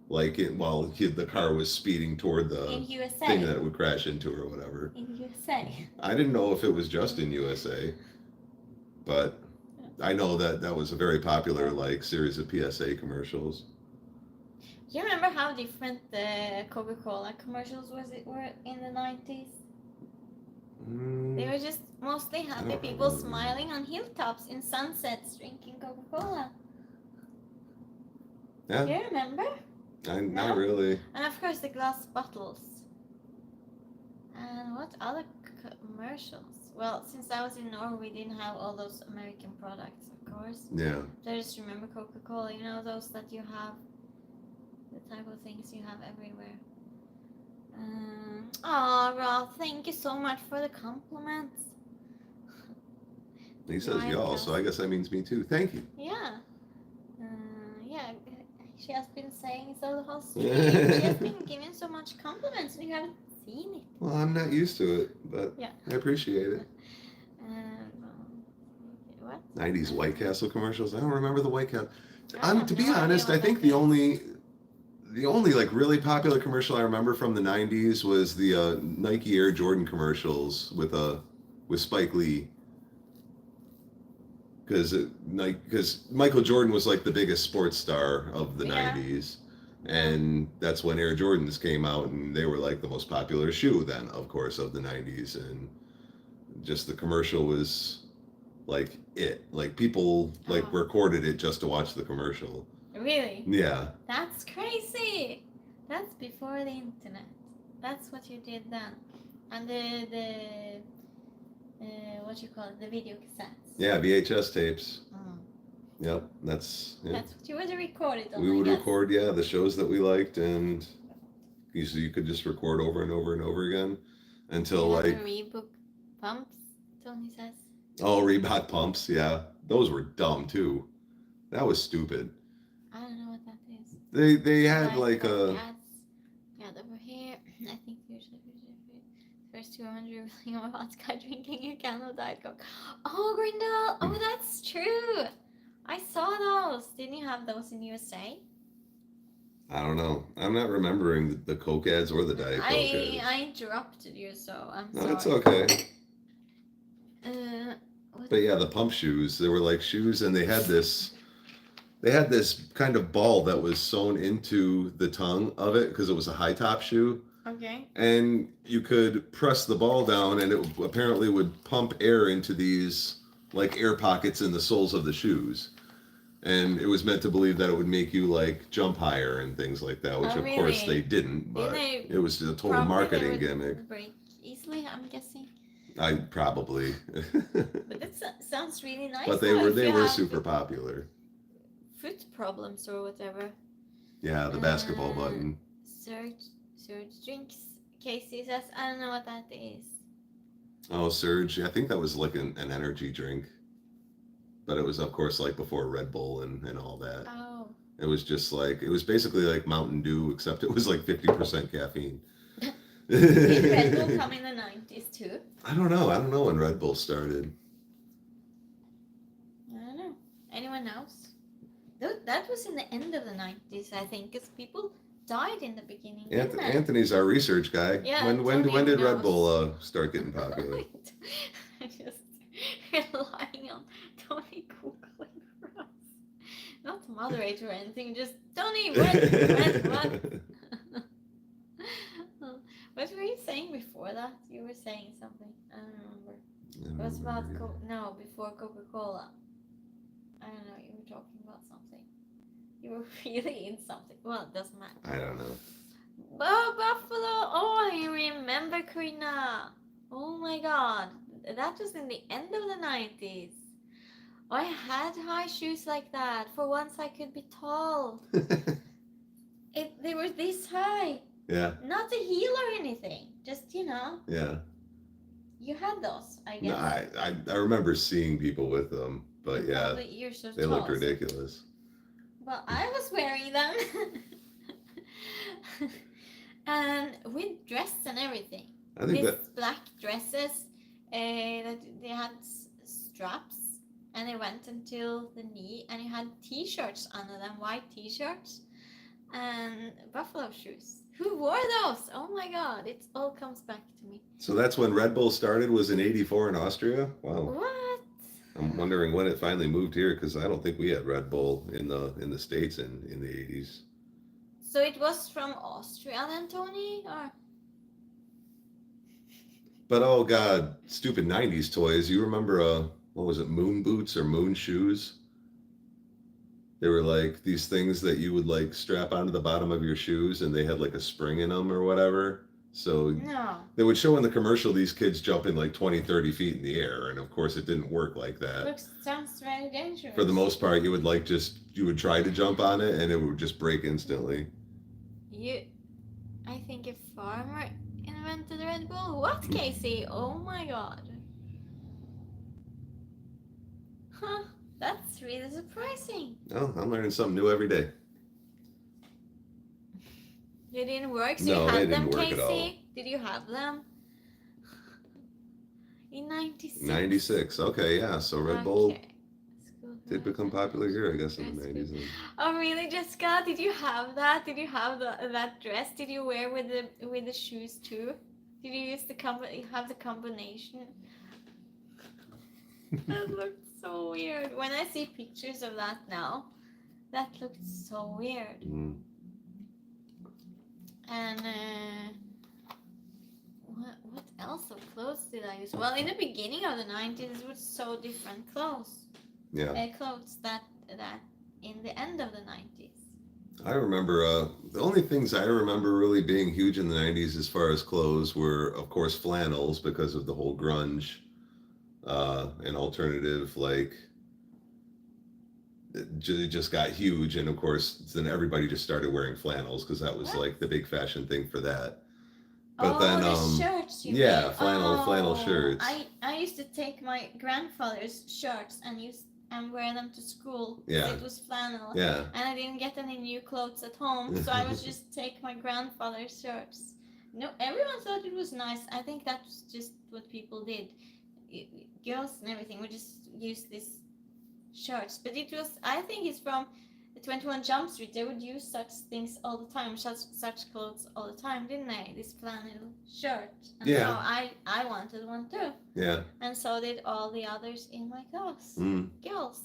like while the car was speeding toward the thing that it would crash into or whatever. In USA. I didn't know if it was just in USA, but I know that was a very popular like series of PSA commercials. Do you remember how different the Coca-Cola commercials were in the 90s? They were just mostly happy people smiling on hilltops in sunsets drinking Coca-Cola. Yeah. Do you remember? Not really. And of course the glass bottles. And what other commercials? Well, since I was in Norway, we didn't have all those American products, of course. Yeah. So I just remember Coca-Cola, you know, those that you have, the type of things you have everywhere. Rob, thank you so much for the compliments. He says y'all, so I guess that means me too. Thank you. Yeah. Yeah, she has been saying so the whole stream. She has been giving so much compliments, and you haven't seen it. Well, I'm not used to it, but Yeah. I appreciate it. What? 90s White Castle commercials. I don't remember the White Castle. I have To be no idea honest, what I think that the only like really popular commercial I remember from the 90s was the Nike Air Jordan commercials with Spike Lee. Because Michael Jordan was like the biggest sports star of the 90s. And that's when Air Jordans came out, and they were like the most popular shoe then, of course, of the 90s. And just the commercial was like it. Like people like recorded it just to watch the commercial. Really? Yeah. That's crazy. That's before the internet. That's what you did then. And the what you call it, the video cassettes. Yeah, VHS tapes. Yep, that's what you would record it on. We would record, the shows that we liked, and you could just record over and over and over again until like the Reebok pumps. Tony says. Oh, Reebok pumps, yeah, those were dumb too. That was stupid. I don't know what that is. They had like a. Yeah, over here. I think first 200 revealing a hot guy drinking a can of Diet Coke. Oh, Grindel! Oh, that's true. I saw those. Didn't you have those in USA? I don't know. I'm not remembering the Coke ads or the Diet Coke ads. I interrupted you, so I'm sorry. No, it's okay. But yeah, the pump shoes. They were like shoes, and they had this kind of ball that was sewn into the tongue of it because it was a high top shoe. Okay. And you could press the ball down, and it apparently would pump air into these like air pockets in the soles of the shoes. And it was meant to believe that it would make you like jump higher and things like that, which of course they didn't, but it was a total marketing gimmick. Break easily, I'm guessing. I probably. But it sounds really nice. But they were super popular. Foot problems or whatever. Yeah, the basketball button. Surge drinks. Casey says, I don't know what that is. Oh, Surge. I think that was like an energy drink. But it was, of course, like before Red Bull and all that. Oh. It was just like, it was basically like Mountain Dew, except it was like 50% caffeine. Did Red Bull come in the 90s too? I don't know. I don't know when Red Bull started. I don't know. Anyone else? That was in the end of the 90s, I think, because people died in the beginning. Anthony's our research guy. Yeah, when did Red Bull start getting popular? I'm just relying on Tony Googling for us. Not to moderate or anything, just Tony, what? What were you saying before that? You were saying something. I don't remember. It was about before Coca-Cola. I don't know. You were talking about something. You were really in something. Well, it doesn't matter. I don't know. Oh, Buffalo! Oh, I remember, Karina. Oh my God, that was in the end of the 90s. I had high shoes like that. For once, I could be tall. They were this high. Yeah. Not a heel or anything. Just, Yeah. You had those, I guess. No, I remember seeing people with them, but yeah, but you're so they looked ridiculous. Well, I was wearing them. And with dress and everything. I think black dresses, that they had straps, and they went until the knee, and you had t-shirts under them, white t-shirts, and buffalo shoes. Who wore those? Oh my God, it all comes back to me. So that's when Red Bull started, was in '84 in Austria? Wow. What? I'm wondering when it finally moved here, because I don't think we had Red Bull in the States in the 80s. So it was from Austria then, Tony? Or? But oh God, stupid 90s toys. You remember, what was it, moon boots or moon shoes? They were like these things that you would like strap onto the bottom of your shoes, and they had like a spring in them or whatever. So they would show in the commercial these kids jumping like 20, 30 feet in the air. And of course it didn't work like that. Sounds very dangerous. For the most part, you would try to jump on it and it would just break instantly. I think a farmer invented Red Bull. What, Casey? Oh my God. Huh, that's really surprising. Oh, I'm learning something new every day. They didn't work, so no, you had they them, didn't work Casey? at all. Did you have them in 96? 96. Okay, yeah. So Red Bull Okay. School did become popular here, I guess, in the Dress 90s. And Oh really, Jessica? Did you have that? Did you have that dress? Did you wear with the shoes too? Did you use have the combination? That looked so weird. When I see pictures of that now, that looked so weird. mm. And what else of clothes did I use? Well, in the beginning of the 90s, it was so different clothes. Yeah. Clothes that in the end of the 90s. I remember the only things I remember really being huge in the 90s as far as clothes were, of course, flannels because of the whole grunge and alternative, like it just got huge. And of course, then everybody just started wearing flannels because that was What? like the big fashion thing for that. But Oh, then, the shirts you yeah, mean. flannel shirts. I used to take my grandfather's shirts and wear them to school. Yeah. It was flannel. Yeah. And I didn't get any new clothes at home, so I was just take my grandfather's shirts. No, everyone thought it was nice. I think that's just what people did. Girls and everything would just use these shirts. But it was, I think it's from 21 Jump Street. They would use such things all the time, such clothes all the time, didn't they? This flannel shirt. And Yeah. so I wanted one too. Yeah. And so did all the others in my class. Mm. Girls.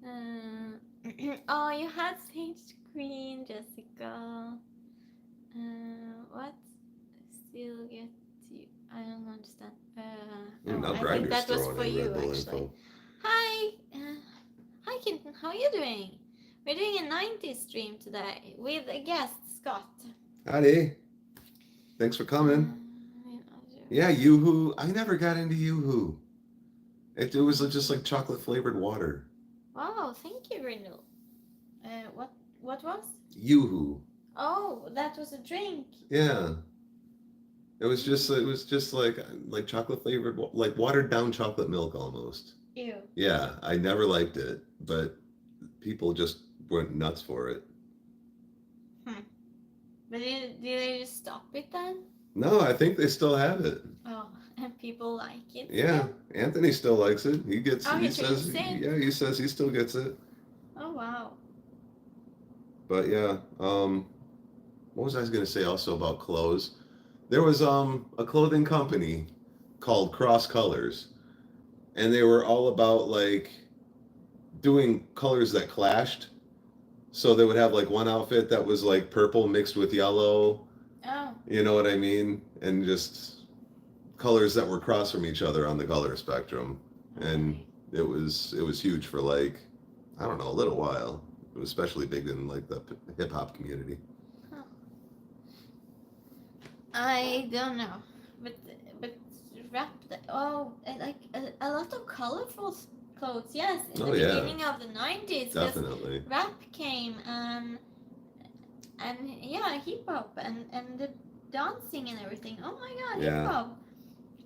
Yeah. Oh, you had stage queen, Jessica. What? Still get you. I don't understand. Now I think Gregor's that was throwing for in you, Red Bull actually. info. Hi. Hi, Kitten. How are you doing? We're doing a 90s stream today with a guest, Scott. Howdy. Thanks for coming. Yeah, Yoo-Hoo. I never got into Yoo-Hoo. It was just like chocolate flavored water. Wow, thank you, Rindle. What was? Yoo-Hoo. Oh, that was a drink. Yeah. It was just like chocolate flavored, like watered down chocolate milk almost. Ew. Yeah, I never liked it, but people just went nuts for it. But did they just stop it then? No, I think they still have it. Oh, and people like it. Yeah, still? Anthony still likes it. He gets. Oh, he says. drinks it? Yeah, he says he still gets it. Oh wow. But yeah, what was I going to say also about clothes? There was a clothing company called Cross Colors, and they were all about like doing colors that clashed. So they would have like one outfit that was like purple mixed with yellow. Oh. You know what I mean? And just colors that were across from each other on the color spectrum. And it was huge for like, I don't know, a little while. It was especially big in like the hip hop community. Huh. I don't know, but rap. Like a lot of colorful clothes. Yes, in the beginning of the 90s. Definitely. Rap came and yeah, hip hop and the dancing and everything. Oh my God, Yeah. hip hop.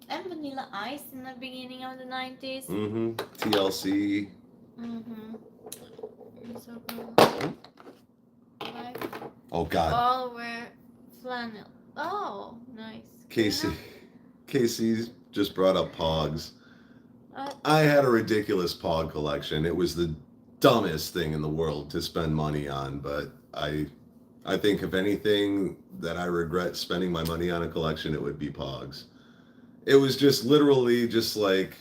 And Vanilla Ice in the beginning of the 90s. Mm-hmm. TLC. Mm-hmm. So cool. Like, Oh God. all were flannel. Oh, nice. Casey just brought up Pogs. Uh, I had a ridiculous Pog collection. It was the dumbest thing in the world to spend money on, but I think if anything that I regret spending my money on a collection, it would be Pogs. It was just literally just like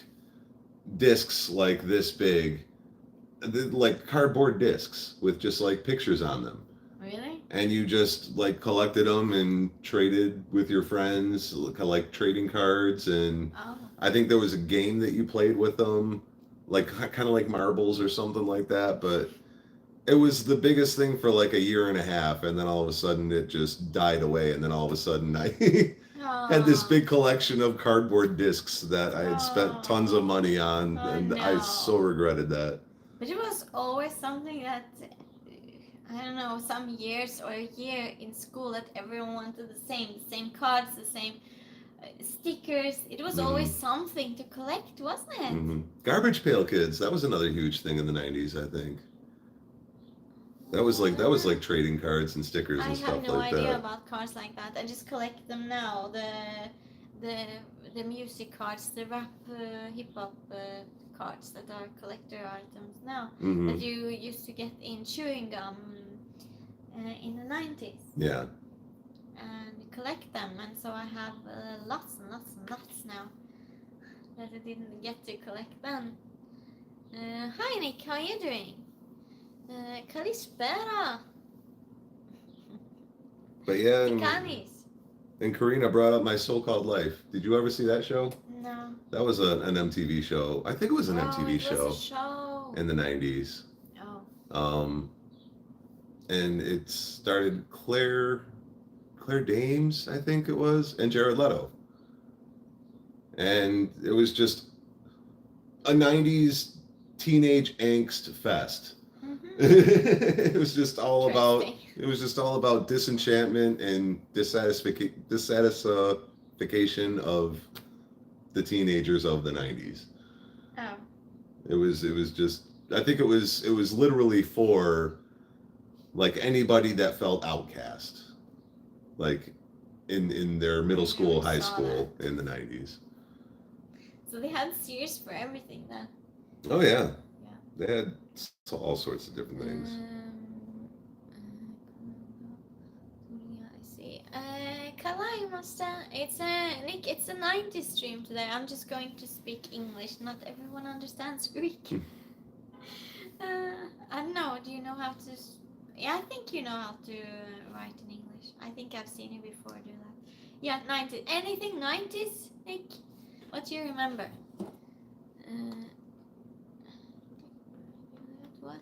discs like this big, like cardboard discs with just like pictures on them. Really? And you just like collected them and traded with your friends, like trading cards. And I think there was a game that you played with them, like kind of like marbles or something like that. But it was the biggest thing for like a year and a half. And then all of a sudden it just died away. And then all of a sudden I had this big collection of cardboard discs that I had spent tons of money on. I so regretted that. But it was always something that, I don't know, some years or a year in school that everyone wanted the same cards, the same stickers. It was always something to collect, wasn't it? Garbage Pail Kids, that was another huge thing in the 90s, I think. That was like trading cards and stickers I and have stuff no like idea that. about cards like that. I just collect them now. The the music cards, the rap, hip hop cards that are collector items now Hmm. that you used to get in chewing gum in the 90's. Yeah. And collect them, and so I have lots and lots and lots now that I didn't get to collect then. Hi Nick, how are you doing? Kalispera. But yeah, Tikanis. and Karina brought up My So-Called Life. Did you ever see that show? No. That was an MTV show. I think it was an MTV it show was a show. in the 90's. Oh. And it starred Claire Danes, I think it was, and Jared Leto. And it was just a 90's teenage angst fest. It was just all about disenchantment and dissatisfaction of the teenagers of the 90's. Oh. It was just, I think it was literally for like anybody that felt outcast, like in their middle school, high school in the 90's. So they had series for everything then. Oh yeah. Yeah. They had all sorts of different things. I see. Nick, it's a 90s stream today. I'm just going to speak English. Not everyone understands Greek. I don't know. Do you know how to? Yeah, I think you know how to write in English. I think I've seen you before do that. Yeah, 90s. Anything 90s, Nick? What do you remember? What?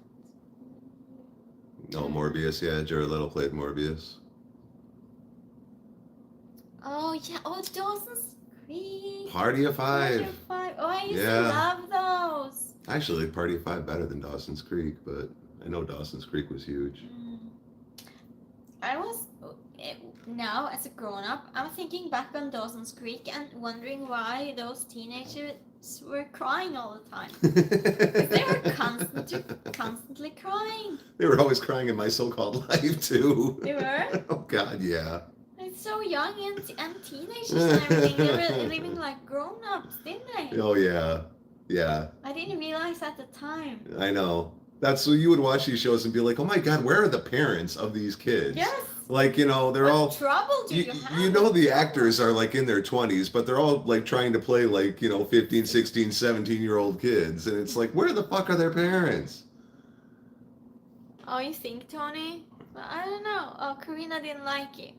Oh, Morbius, yeah. Jared Leto played Morbius. Oh yeah. Oh, Dawson's Creek. Party of Five. Oh, I used to love those. I actually like Party of Five better than Dawson's Creek, but I know Dawson's Creek was huge. I was now as a grown-up, I'm thinking back on Dawson's Creek and wondering why those teenagers were crying all the time. They were constantly crying. They were always crying in My So-Called Life too. They were? Oh God, yeah. It's so young and teenagers and everything. They were living like grown-ups, didn't they? Oh yeah, yeah. I didn't realize at the time. I know. That's so you would watch these shows and be like, oh my God, where are the parents of these kids? Yes. Like, you know, they're all trouble do you have? You know, the actors are like in their 20s, but they're all like trying to play like, you know, 15, 16, 17-year-old kids. And it's like, where the fuck are their parents? Oh, you think, Tony? Well, I don't know. Oh, Karina didn't like it.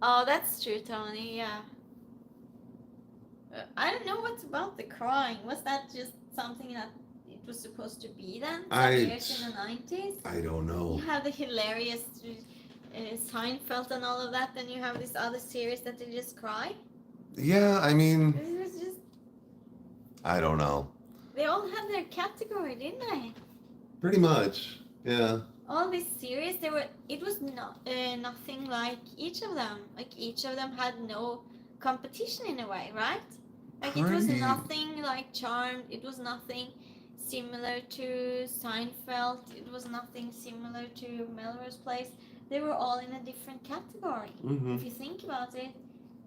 Oh, that's true, Tony. Yeah. I don't know what's about the crying. Was that just something that it was supposed to be then? Years in the 90s? I don't know. You have the hilarious Seinfeld and all of that, then you have this other series that they just cry? Yeah, I mean... It was just... I don't know. They all had their category, didn't they? Pretty much, yeah. All these series, it was not nothing like each of them. Like each of them had no competition in a way, right? Like it was nothing like Charmed. It was nothing similar to Seinfeld. It was nothing similar to Melrose Place. They were all in a different category. Mm-hmm. If you think about it,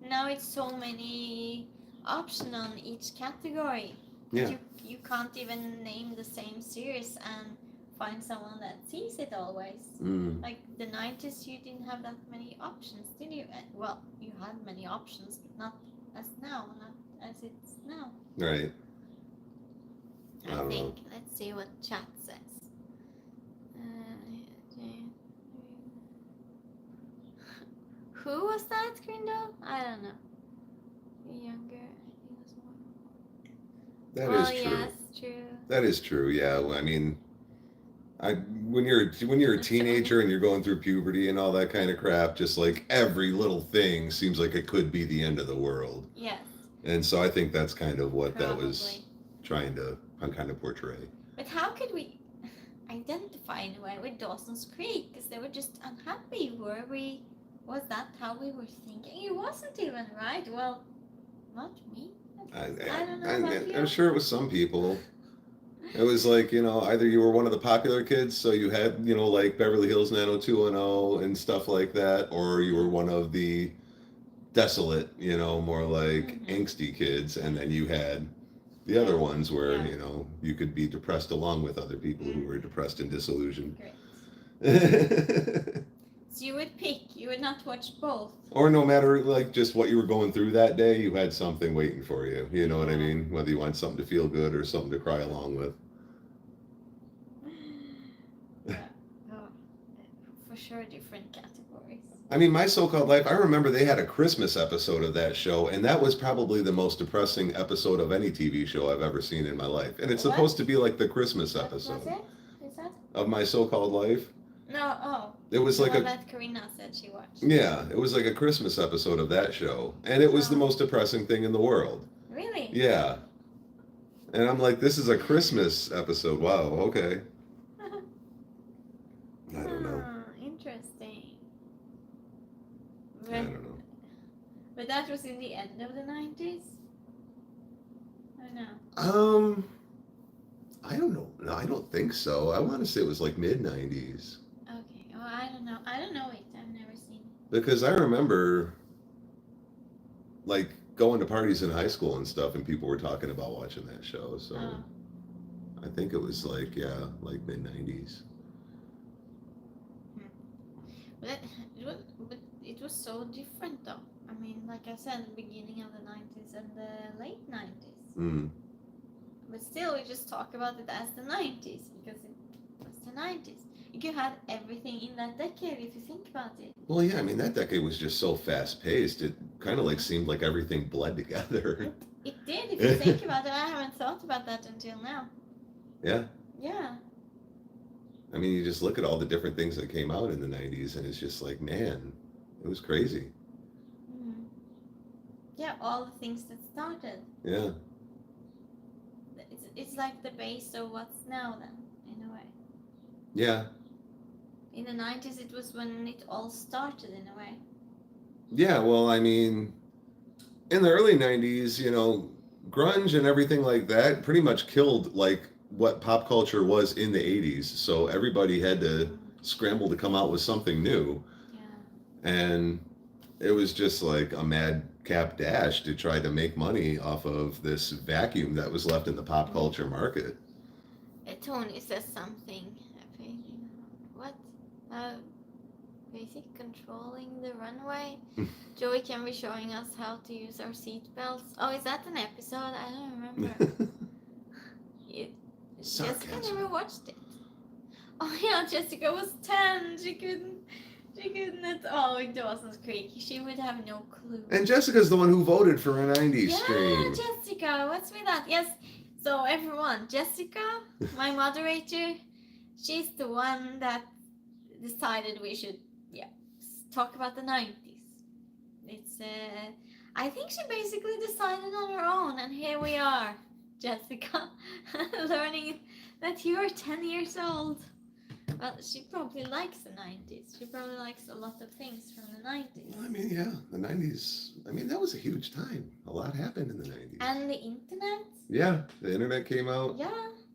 now it's so many options on each category. Yeah. You can't even name the same series and find someone that sees it always. Like the 90s, you didn't have that many options, did you? Well, you had many options, but not as now, not as it's now. Right. I think. Let's see what chat says. Who was that, Grindo? I don't know. Younger. He was more. That is true. Yes, true. That is true. Yeah. Well, I mean, when you're a teenager and you're going through puberty and all that kind of crap, just like every little thing seems like it could be the end of the world. Yes. And so I think that's kind of what that was trying to kind of portray. But how could we identify in a way with Dawson's Creek? Because they were just unhappy. Was that how we were thinking? It wasn't even, right? Well, not me. I don't know about you. I'm sure it was some people. It was like, either you were one of the popular kids, so you had, like Beverly Hills 90210 and stuff like that, or you were one of the desolate, more like Mhm. angsty kids, and then you had the other ones where, Yeah. you could be depressed along with other people who were Mhm. depressed and disillusioned. Great. So you would pick. You would not watch both. Or no matter like just what you were going through that day, you had something waiting for you. You know what I Yeah. mean? Whether you want something to feel good or something to cry along with. Yeah. Oh, for sure, different categories. I mean, My So-Called Life, I remember they had a Christmas episode of that show, and that was probably the most depressing episode of any TV show I've ever seen in my life. And it's What? supposed to be like the Christmas What was episode it? Is that? of My So-Called Life. No. Oh. It was The like one a, that Karina said she watched. yeah, it was like a Christmas episode of that show. And it was the Oh. most depressing thing in the world. Really? Yeah. And I'm like, this is a Christmas episode. Wow, okay. I don't know. Interesting. I don't know. But that was in the end of the 90s? I know. I don't know. No, I don't think so. I want to say it was like mid 90s. Okay. Well, I don't know. I don't know it. I've never seen it. Because I remember like going to parties in high school and stuff and people were talking about watching that show. So Oh. I think it was like, yeah, like mid 90s. But it was so different though. I mean, like I said, the beginning of the 90s and the late 90s. Mm. But still, we just talk about it as the 90s because it was the 90s. You had everything in that decade if you think about it. Well, yeah, I mean, that decade was just so fast paced. It kind of like seemed like everything bled together. It did, if you think about it. I haven't thought about that until now. Yeah. Yeah. I mean, you just look at all the different things that came out in the 90s and it's just like, man, it was crazy. Mm. Yeah, all the things that started. Yeah. It's like the base of what's now then, in a way. Yeah. In the 90s, it was when it all started in a way. Yeah, well, I mean, in the early 90s, grunge and everything like that pretty much killed like what pop culture was in the 80s. So everybody had to scramble to come out with something new. Yeah. And it was just like a madcap dash to try to make money off of this vacuum that was left in the pop culture market. Tony says something. What? Basic controlling the runway. Joey can be showing us how to use our seatbelts. Oh, is that an episode? I don't remember. Jessica never watched it. Oh yeah, Jessica was 10. She couldn't. Oh, in Dawson's Creek, she would have no clue. And Jessica's the one who voted for a 90s stream. Yeah, Jessica. What's with that? Yes. So everyone, Jessica, my moderator, she's the one that decided we should, talk about the 90s. It's I think she basically decided on her own, and here we are, Jessica, learning that you are 10 years old. Well, she probably likes the 90s. She probably likes a lot of things from the 90s. Well, I mean, yeah, the 90s. I mean, that was a huge time. A lot happened in the 90s. And the internet? Yeah, the internet came out. Yeah.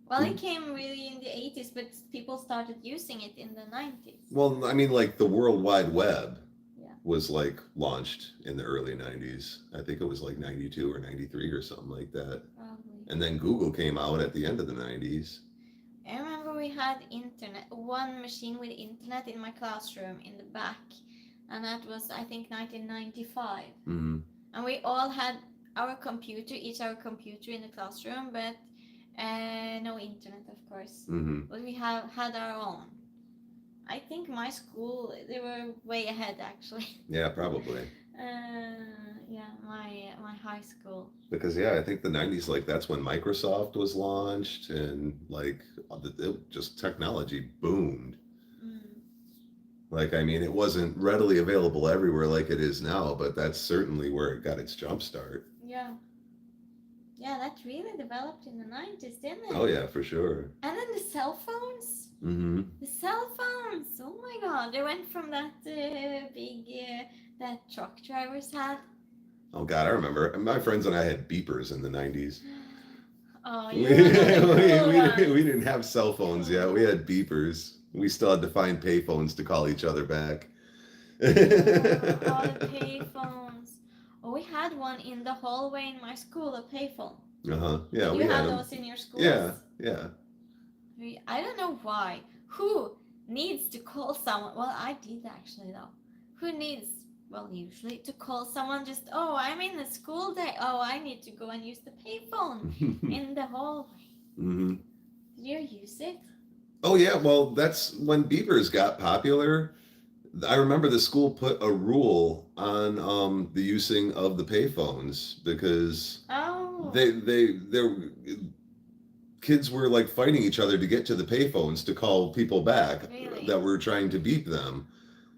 Well, it came really in the 80s, but people started using it in the 90s. Well, I mean, like the World Wide Web was like launched in the early 90s. I think it was like 92 or 93 or something like that. Probably. And then Google came out at the end of the 90s. I remember we had internet, one machine with internet in my classroom in the back. And that was, I think, 1995. Mm-hmm. And we all had each our computer in the classroom, but no internet, of course. Mm-hmm. But we had our own. I think my school, they were way ahead, actually. Yeah, probably. My high school. Because, I think the 90s, like, that's when Microsoft was launched and, like, just technology boomed. Mm. Like, I mean, it wasn't readily available everywhere like it is now, but that's certainly where it got its jump start. Yeah. Yeah, that really developed in the 90s, didn't it? Oh, yeah, for sure. And then the cell phones. Mm-hmm. The cell phones. Oh, my God. They went from that big, that truck drivers had. Oh, God, I remember. My friends and I had beepers in the 90s. Oh, we yeah. we didn't have cell phones yet. We had beepers. We still had to find pay phones to call each other back. All the payphones. Oh, we had one in the hallway in my school, a payphone. Yeah, Did we you had have them. those in your schools? Yeah. I don't know why. Who needs to call someone? Well, I did actually though. Who needs, well, usually to call someone just, oh, I'm in the school day. Oh, I need to go and use the payphone in the hallway. Mm-hmm. Did you use it? Oh yeah, well, that's when beepers got popular. I remember the school put a rule on the using of the payphones because their kids were like fighting each other to get to the payphones to call people back that were trying to beep them.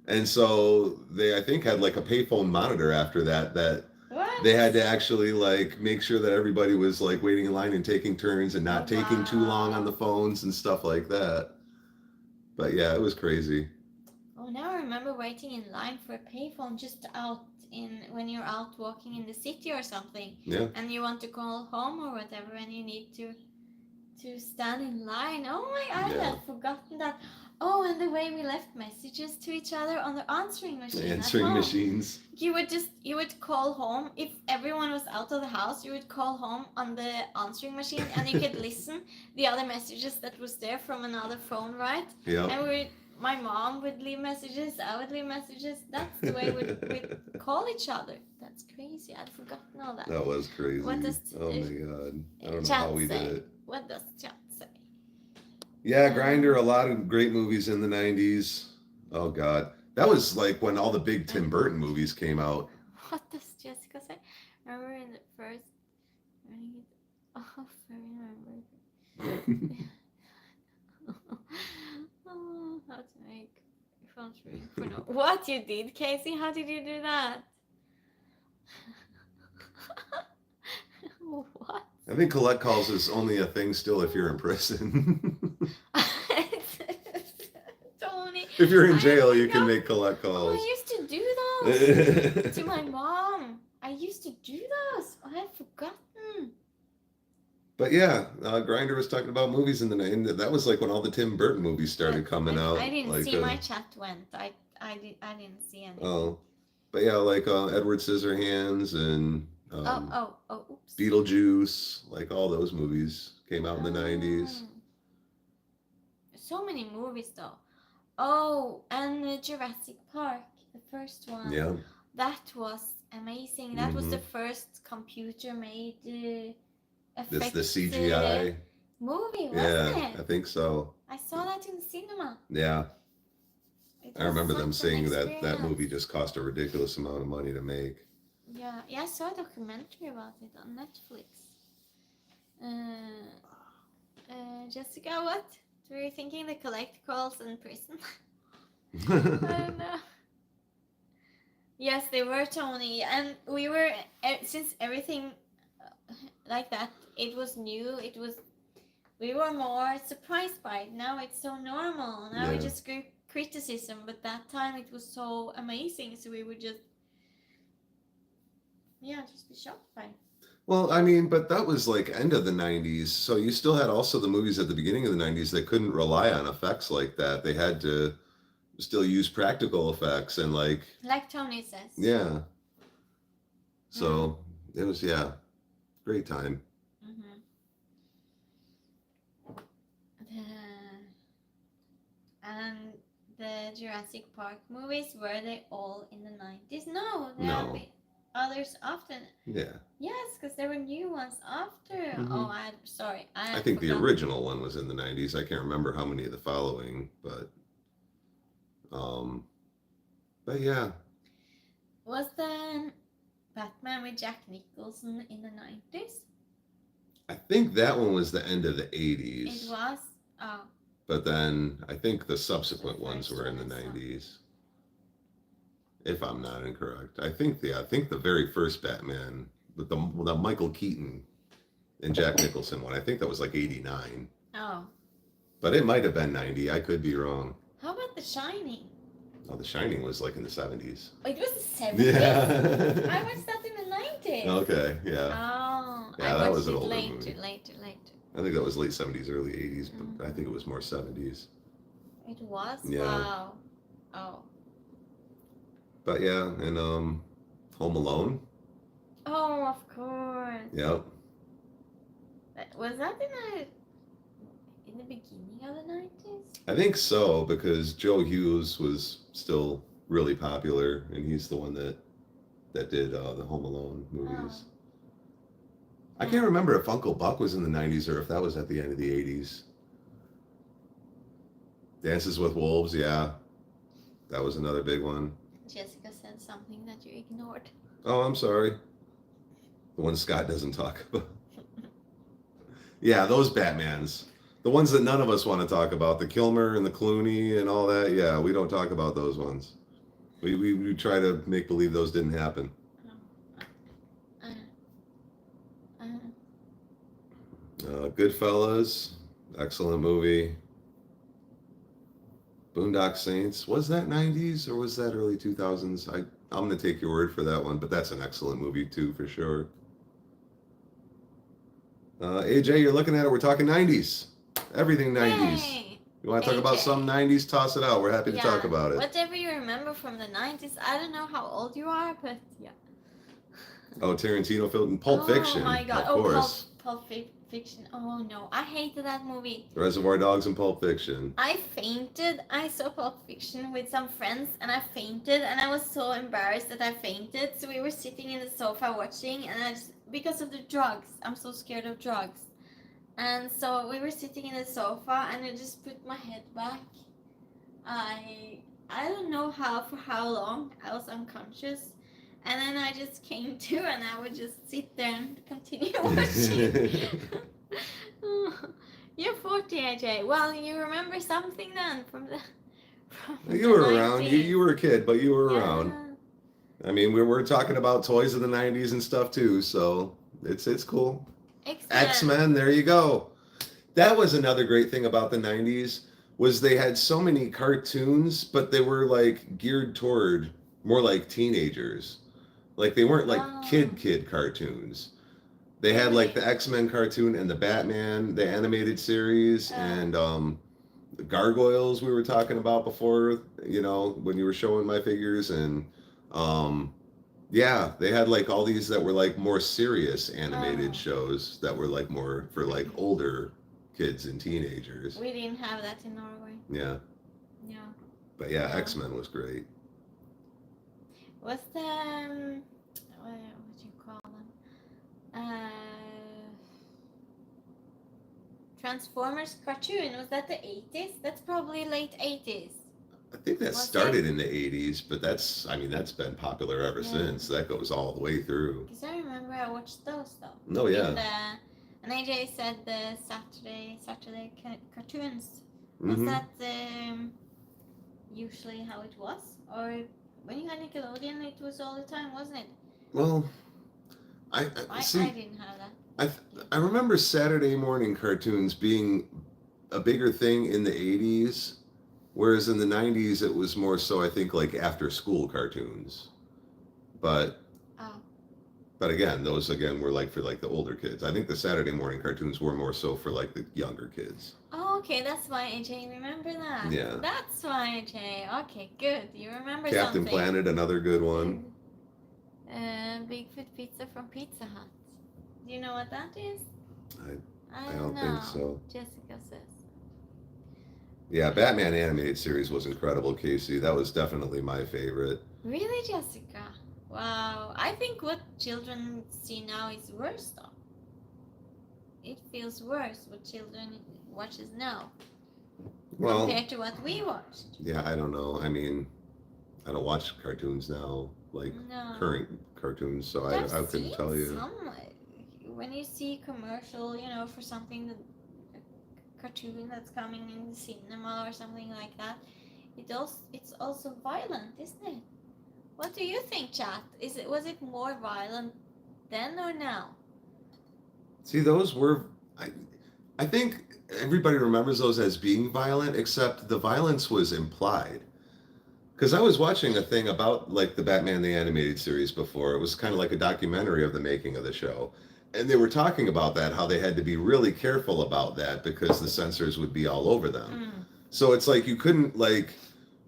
And so they, I think, had like a payphone monitor after that What? they had to actually like make sure that everybody was like waiting in line and taking turns and not taking too long on the phones and stuff like that. But yeah, it was crazy. Oh, now I remember waiting in line for a payphone just out when you're out walking in the city or something. Yeah. And you want to call home or whatever, and you need to stand in line. Oh my, I had forgotten that. Oh, and the way we left messages to each other on the answering machine. Answering machines. You would call home if everyone was out of the house. You would call home on the answering machine, and you could listen the other messages that was there from another phone, right? Yeah. And my mom would leave messages. I would leave messages. That's the way we'd call each other. That's crazy. I'd forgotten all that. That was crazy. What does oh my god! I don't know how we did it. What does chat say? Yeah, Grindr, a lot of great movies in the 90s. Oh, God. That was like when all the big Tim Burton movies came out. What does Jessica say? Remember in the first... Oh, I remember. Oh, how to make phones ring for no... What you did, Casey? How did you do that? What? I think collect calls is only a thing still if you're in prison. Tony, if you're in jail, you can make collect calls. Oh, I used to do those to my mom. I used to do those. I had forgotten. But yeah, Grindr was talking about movies in the 90s. That was like when all the Tim Burton movies started coming out. I didn't like, see my chat went. I didn't see anything. Oh, but yeah, like Edward Scissorhands and oops. Beetlejuice, like all those movies came out in the 90s. So many movies though. Oh, and Jurassic Park, the first one. Yeah. That was amazing. That was the first computer made effects. The CGI movie, wasn't it? I think so. I saw that in the cinema. Yeah. I remember them saying that movie just cost a ridiculous amount of money to make. Yeah, I saw a documentary about it on Netflix. Jessica, what? Were you thinking the collect calls in prison? I don't know. Yes, they were, Tony. And we were, since everything like that, it was new, we were more surprised by it. Now it's so normal. Now we just grew criticism, but that time it was so amazing, so we would just be shocked by it. Well, I mean, but that was like end of the 90s, so you still had also the movies at the beginning of the 90s that couldn't rely on effects like that. They had to still use practical effects and like Tony says. Yeah. So it was great time. And the Jurassic Park movies, were they all in the 90s? No, there are others often. Yeah. Yes, because there were new ones after. Oh, I think the original one was in the 90s. I can't remember how many of the following, but yeah. Was the Batman with Jack Nicholson in the 90s? I think that one was the end of the 80s. It was? Oh. But then I think the subsequent ones were in the 90s. If I'm not incorrect. I think the very first Batman with the Michael Keaton and Jack Nicholson one, I think that was like 89. Oh. But it might have been 90. I could be wrong. How about The Shining? Oh, The Shining was like in the 70s. Oh, it was the 70s? Yeah. I watched that in the 90s. Okay, yeah. Oh. Yeah, I that watched was an it older later, movie. later. I think that was late 70s, early 80s, but I think it was more 70s. It was? Yeah. Wow. Oh. But yeah, and Home Alone. Oh, of course. Yep. Was that in the beginning of the 90s? I think so, because Joe Hughes was still really popular, and he's the one that did the Home Alone movies. I can't remember if Uncle Buck was in the 90s or if that was at the end of the 80s. Dances with Wolves, yeah. That was another big one. Jessica said something that you ignored. Oh, I'm sorry. The one Scott doesn't talk about. Yeah, those Batmans. The ones that none of us want to talk about. The Kilmer and the Clooney and all that. Yeah, we don't talk about those ones. We try to make believe those didn't happen. Goodfellas. Excellent movie. Boondock Saints. Was that 90s or was that early 2000s? I'm going to take your word for that one, but that's an excellent movie too, for sure. AJ, you're looking at it. We're talking 90s. Everything 90s. Yay. You want to talk about some 90s? Toss it out. We're happy to talk about it. Whatever you remember from the 90s. I don't know how old you are, but yeah. Oh, Tarantino film and Pulp Fiction. Oh my god. Of course. Pulp Fiction. Oh no. I hated that movie. Reservoir Dogs and Pulp Fiction. I fainted. I saw Pulp Fiction with some friends and I fainted, and I was so embarrassed that I fainted. So we were sitting in the sofa watching, and because of the drugs. I'm so scared of drugs. And so we were sitting in the sofa, and I just put my head back. I don't know for how long I was unconscious, and then I just came to, and I would just sit there and continue watching. You're 40, AJ. Well, you remember something then from the. You were around. You were a kid, but you were around. I mean, we're talking about toys of the 90s and stuff too, so it's cool. X-Men, there you go. That was another great thing about the 90s, was they had so many cartoons, but they were like geared toward more like teenagers. Like they weren't like kid cartoons. They had like the X-Men cartoon and the Batman, the animated series, and the Gargoyles we were talking about before, you know, when you were showing my figures, and yeah, they had like all these that were like more serious animated shows that were like more for like older kids and teenagers. We didn't have that in Norway. Yeah. Yeah. But yeah, X-Men was great. What's the what do you call them? Transformers cartoon, was that the 80s? That's probably late 80s. I think that started in the 80s, but that's been popular ever since. That goes all the way through. Because I remember I watched those though. Oh yeah. And AJ said the Saturday cartoons. Was that usually how it was? Or when you had Nickelodeon, it was all the time, wasn't it? Well, I see. I didn't have that. I remember Saturday morning cartoons being a bigger thing in the 80s, whereas in the 90s it was more so, I think, like after school cartoons. But again, those were like for like the older kids. I think the Saturday morning cartoons were more so for like the younger kids. Oh, okay, that's why AJ remember that. Yeah. That's why AJ. Okay, good. You remember Captain something. Planet, another good one. Bigfoot Pizza from Pizza Hut. Do you know what that is? I don't think so. Jessica says. Yeah, Batman animated series was incredible, Casey. That was definitely my favorite. Really, Jessica? Wow. I think what children see now is worse, though. It feels worse what children watches now. Well, compared to what we watched. Yeah, I don't know. I mean, I don't watch cartoons now, like current cartoons, so I couldn't tell you. When you see commercial, for something, a cartoon that's coming in the cinema or something like that, it's also violent, isn't it? What do you think, chat? Was it more violent then or now? See, those were, I think everybody remembers those as being violent, except the violence was implied. Because I was watching a thing about like the Batman the Animated Series before. It was kind of like a documentary of the making of the show. And they were talking about that, how they had to be really careful about that because the censors would be all over them. Mm. So it's like you couldn't like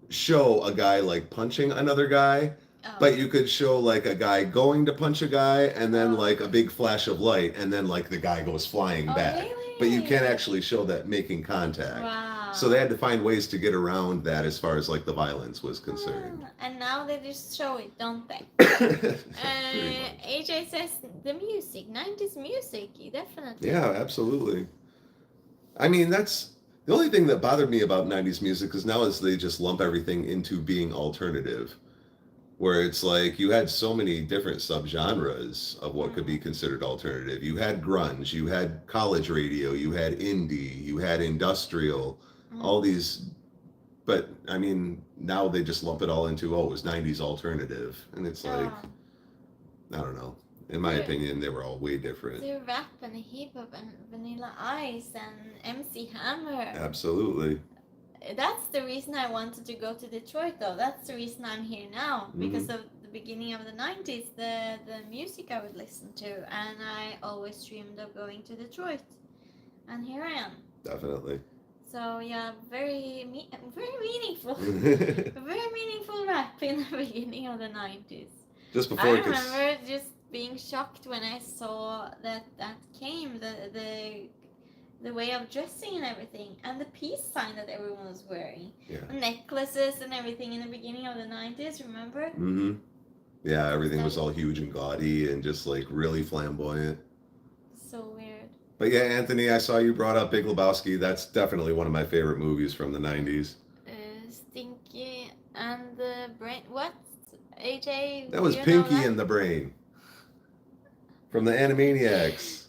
show a guy like punching another guy, Oh. but you could show like a guy going to punch a guy and then Oh. like a big flash of light and then like the guy goes flying Oh, back. really? But you can't actually show that making contact. Wow. So they had to find ways to get around that as far as like the violence was concerned. And now they just show it, don't they? AJ says the music, 90s music, definitely. Yeah, absolutely. I mean, that's the only thing that bothered me about 90s music is now is they just lump everything into being alternative, where it's like you had so many different subgenres of what could be considered alternative. You had grunge, you had college radio, you had indie, you had industrial, all these. But I mean, now they just lump it all into, oh, it was 90s alternative. And it's like, I don't know. In my opinion, they were all way different. The rap and hip hop and Vanilla Ice and MC Hammer. Absolutely. That's the reason I wanted to go to Detroit, though. That's the reason I'm here now, because of the beginning of the 90s, the music I would listen to, and I always dreamed of going to Detroit, and here I am. Definitely. So yeah, very meaningful, very meaningful rap in the beginning of the 90s. Just before I remember just being shocked when I saw that came, the way of dressing and everything, and the peace sign that everyone was wearing. Yeah. Necklaces and everything in the beginning of the 90s, remember? Mm-hmm. Yeah, everything was all huge and gaudy and just like really flamboyant. So weird. But yeah, Anthony, I saw you brought up Big Lebowski. That's definitely one of my favorite movies from the 90s. Stinky and the Brain. What? AJ? That was Pinky and the Brain. From the Animaniacs.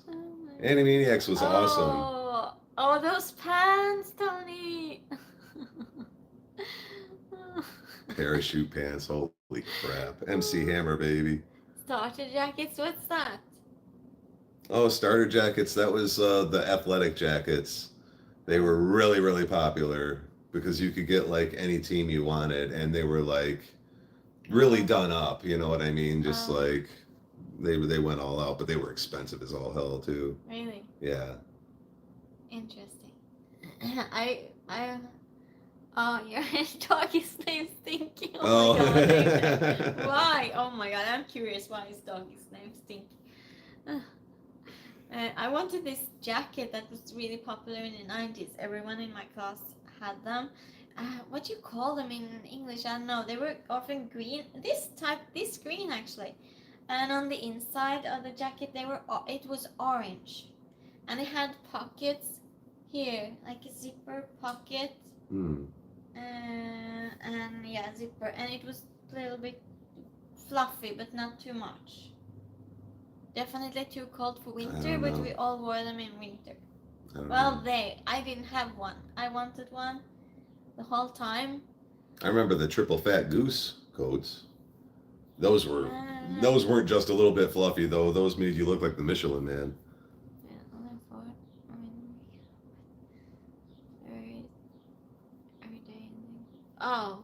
Animaniacs was awesome. Oh, those pants, Tony! Parachute pants, holy crap. MC Hammer, baby. Starter jackets, what's that? Oh, starter jackets, that was the athletic jackets. They were really, really popular because you could get like any team you wanted and they were like really done up, you know what I mean? Just like they went all out, but they were expensive as all hell too. Really? Yeah. Interesting. Your dog is named Stinky. Oh my god. Why? Oh my god, I'm curious why his dog is named Stinky. I wanted this jacket that was really popular in the 90s. Everyone in my class had them. What do you call them in English? I don't know. They were often green. This green actually. And on the inside of the jacket, it was orange. And it had pockets here, like a zipper pocket. And yeah, zipper. And it was a little bit fluffy, but not too much. Definitely too cold for winter, but we all wore them in winter. I didn't have one. I wanted one the whole time. I remember the triple fat goose coats. Those weren't just a little bit fluffy though. Those made you look like the Michelin Man. Oh.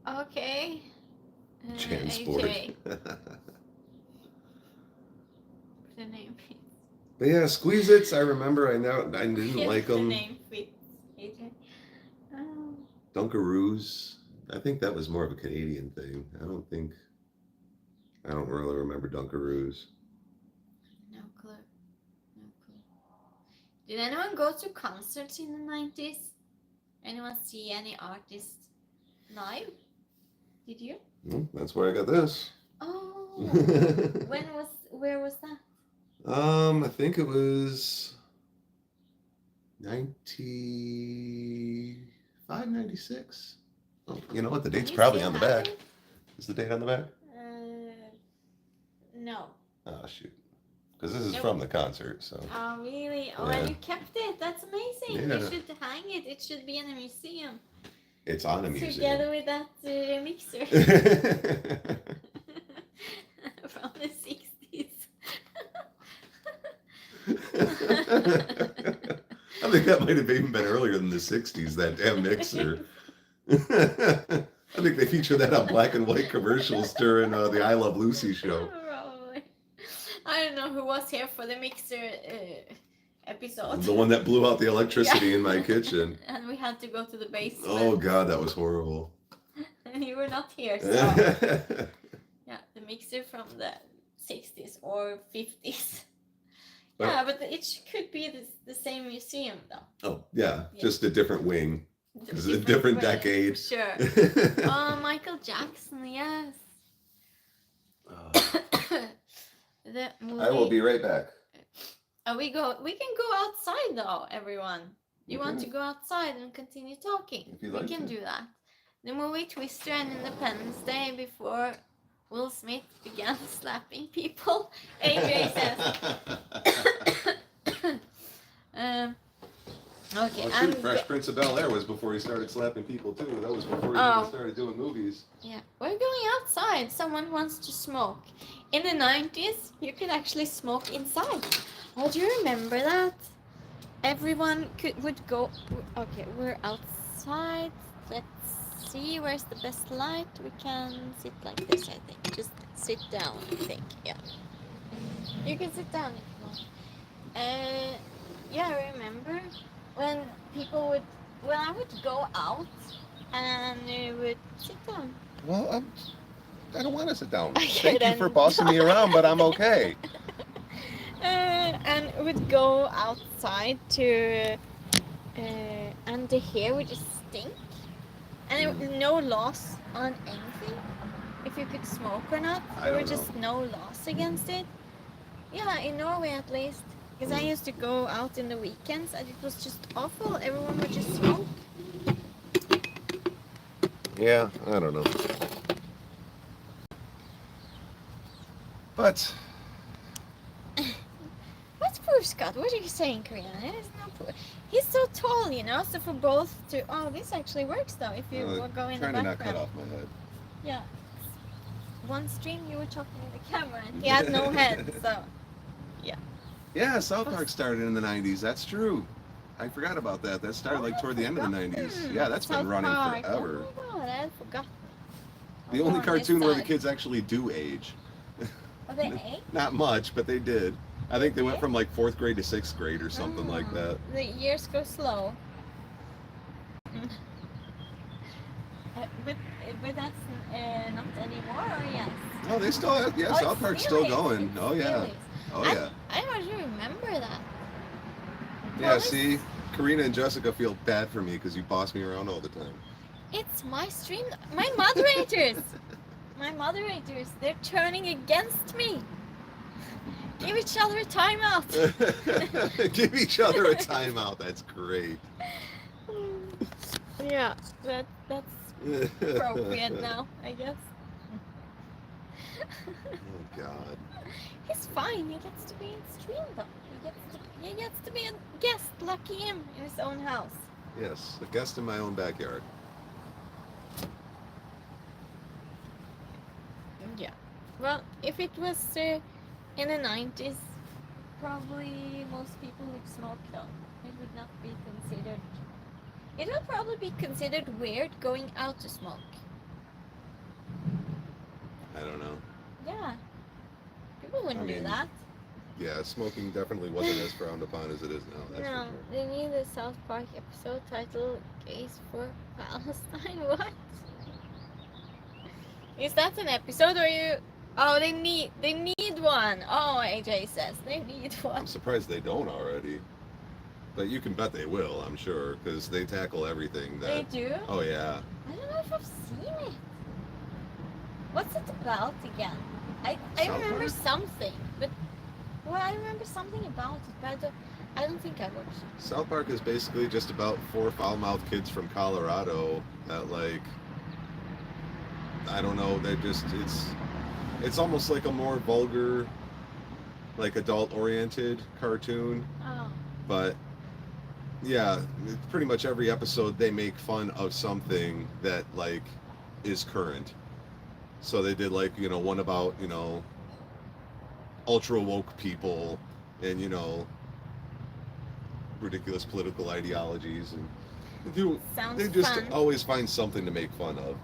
Okay. Jansport. The name. But yeah, Squeeze-Its, I remember. I didn't like them. The name fits. AJ. Dunkaroos. I think that was more of a Canadian thing. I don't really remember Dunkaroos. No clue. Did anyone go to concerts in the 90s? Anyone see any artists live? Did you? That's where I got this. Oh. Where was that? I think it was 95, 96. Oh, you know what? The date's probably on the back. Is the date on the back? No. Oh, shoot. Because this is from the concert, so. Oh, really? Oh, and you kept it. That's amazing. Yeah. You should hang it. It should be in a museum. It's on a museum. Together with that mixer. From the 60s. I think that might have even been earlier than the 60s, that damn mixer. I think they featured that on black and white commercials during the I Love Lucy show. Probably. I don't know who was here for the mixer episode. The one that blew out the electricity in my kitchen. And we had to go to the basement. Oh God, that was horrible. And you were not here, so yeah, the mixer from the 60s or 50s. Yeah, but it could be the same museum though. Oh yeah, just a different wing. It's a different way. decade. Sure. Oh, Michael Jackson, yes. The movie. I will be right back. We can go outside though, everyone. You want to go outside and continue talking? If you like we can to. do that. The movie Twister and Independence Day, before Will Smith began slapping people. AJ says. Okay. Well, shoot, Fresh Prince of Bel-Air was before he started slapping people too. That was before he even started doing movies. Yeah, we're going outside. Someone wants to smoke. In the 90s, you could actually smoke inside. Oh, do you remember that? Everyone would go. Okay, we're outside. Let's see where's the best light. We can sit like this, I think. Just sit down, I think. Yeah. You can sit down if you want. Yeah, I remember when people would. When I would go out and we would sit down. Well, I don't want to sit down. Okay, Thank you for bossing me around, but I'm okay. And would go outside to, and the hair would just stink, and there was no laws on anything, if you could smoke or not. There were just no laws against it. Yeah, in Norway at least, because I used to go out in the weekends, and it was just awful. Everyone would just smoke. Yeah, I don't know. But What's poor Scott? What are you saying, Korean? It is not poor. He's so tall, you know. So for both to this actually works though. If you go in the background. trying to not cut off my head. Yeah. One stream you were talking to the camera and he had no head, so yeah. Yeah, South Park started in the 90s. That's true. I forgot about that. That started like toward the end of the 90s. Yeah, that's been running forever. Oh my god, I forgot. The only cartoon where the kids actually do age. Oh, they age? Not much, but they did. I think they went from like 4th grade to 6th grade or something like that. The years go slow. But that's not anymore, or yes? No, they still have, yeah, South Park's still going. Oh yeah. Oh yeah. I don't remember that. Yeah, see, Karina and Jessica feel bad for me because you boss me around all the time. It's my stream. My moderators. My moderators. They're turning against me. Give each other a timeout. Give each other a timeout. That's great. Yeah, that's appropriate now, I guess. Oh God. He's fine. He gets to be in stream though. He gets to be a guest. Lucky him in his own house. Yes, a guest in my own backyard. Yeah. Well, if it was in the 90s, probably most people would smoke though. It would not be considered. It would probably be considered weird going out to smoke. I don't know. Yeah. People wouldn't do that. Yeah, smoking definitely wasn't as frowned upon as it is now. That's No, for sure. they need a South Park episode titled "Gays for Palestine." What? Is that an episode or you? Oh, they need one. Oh, AJ says they need one. I'm surprised they don't already. But you can bet they will, I'm sure, because they tackle everything that... They do? Oh, yeah. I don't know if I've seen it. What's it about again? I remember Park? something, but... Well, I remember something about it, but I don't think I watched it. South Park is basically just about 4 foul-mouthed kids from Colorado that, like... I don't know, they just... It's almost like a more vulgar, like adult-oriented cartoon. Oh. But... Yeah, pretty much every episode they make fun of something that, like, is current. So they did, like, one about, ultra woke people and, ridiculous political ideologies. And they just fun. always find something to make fun of.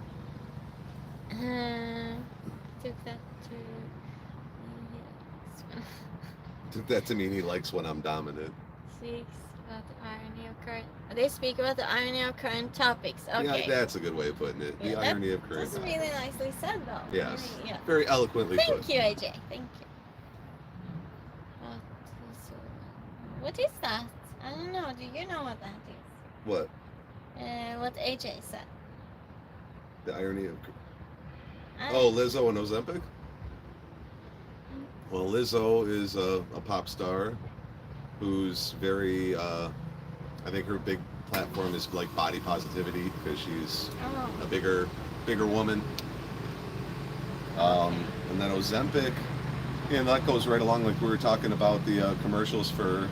Took that to... Took that to mean he likes when I'm dominant. Speaks about the irony of current. They speak about the irony of current topics. Yeah, Okay. that's a good way of putting it. The Yeah, irony of current that's topics. really nicely said, though. Yes. Really, yeah. Very eloquently Thank put. you, AJ. Thank you. What is that? I don't know. Do you know what that is? What? What AJ said. The irony of. I- Oh, Lizzo and Ozempic? Well, Lizzo is a pop star who's very, I think her big platform is like body positivity because she's Oh. a bigger woman. And then Ozempic, and that goes right along like we were talking about the commercials for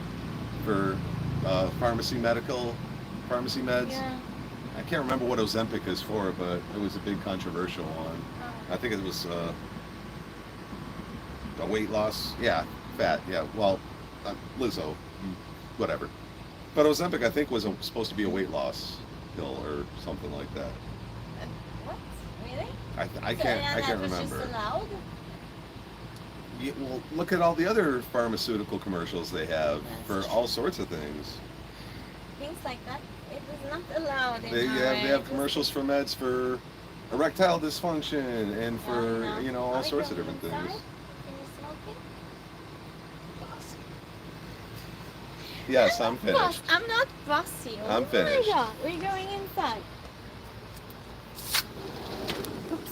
pharmacy meds. Yeah. I can't remember what Ozempic is for, but it was a big controversial one. Oh. I think it was a weight loss. Yeah, fat. Yeah, well, Lizzo, whatever. But Ozempic, I think, was supposed to be a weight loss pill or something like that. What? Really? I can't was remember. Just allowed? Yeah, well, look at all the other pharmaceutical commercials they have That's for all sorts of things. Things like that. It was not allowed in They our have commercials for meds for erectile dysfunction and for all sorts of different things. Can you smoke it? Yes, I'm finished. I'm not bossy. Oh I'm finished. my god, we're going inside. Oops.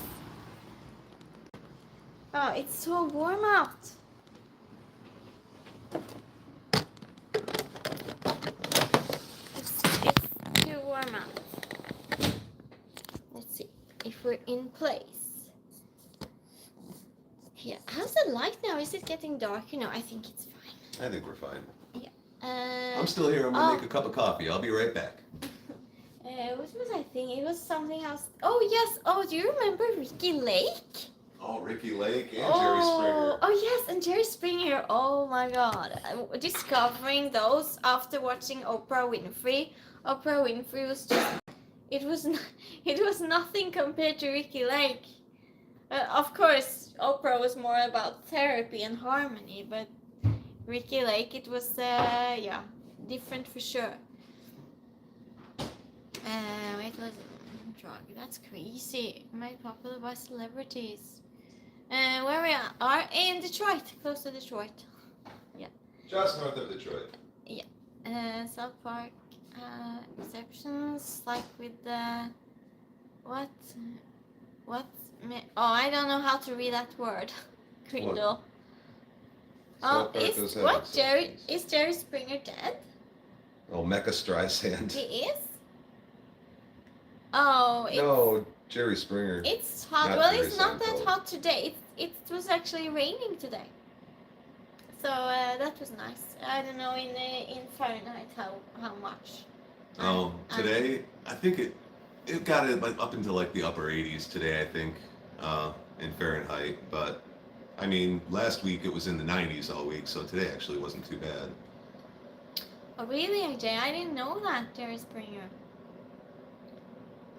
Oh, it's so warm out. It's too warm out. Let's see if we're in place. Yeah, how's the light now? Is it getting darker? No, I think it's fine. I think we're fine. Yeah. I'm still here. I'm gonna make a cup of coffee. I'll be right back. What was I thinking? It was something else. Oh yes. Oh, do you remember Ricky Lake? Oh, Ricky Lake and Jerry Springer. Oh yes, and Jerry Springer. Oh my God, discovering those after watching Oprah Winfrey. Oprah Winfrey was just. It was nothing compared to Ricky Lake. Of course, Oprah was more about therapy and harmony, but Ricky Lake, it was different for sure. It was drug. That's crazy. Made popular by celebrities. Where we are in Detroit, close to Detroit. Just north of Detroit. South Park exceptions, like with the what? Oh, I don't know how to read that word. Grindle. Oh, is Jerry Springer dead? Oh, Mecca Streisand. He is? Oh, No, Jerry Springer. It's hot. Not Well, Jerry it's not that Seinfeld. hot today. It was actually raining today. So that was nice. I don't know in Fahrenheit how much. Oh, today I think it got it like up into like the upper 80s today. I think in Fahrenheit, but I mean last week it was in the 90s all week, so today actually wasn't too bad. Oh, really, AJ? I didn't know that, Jerry Springer.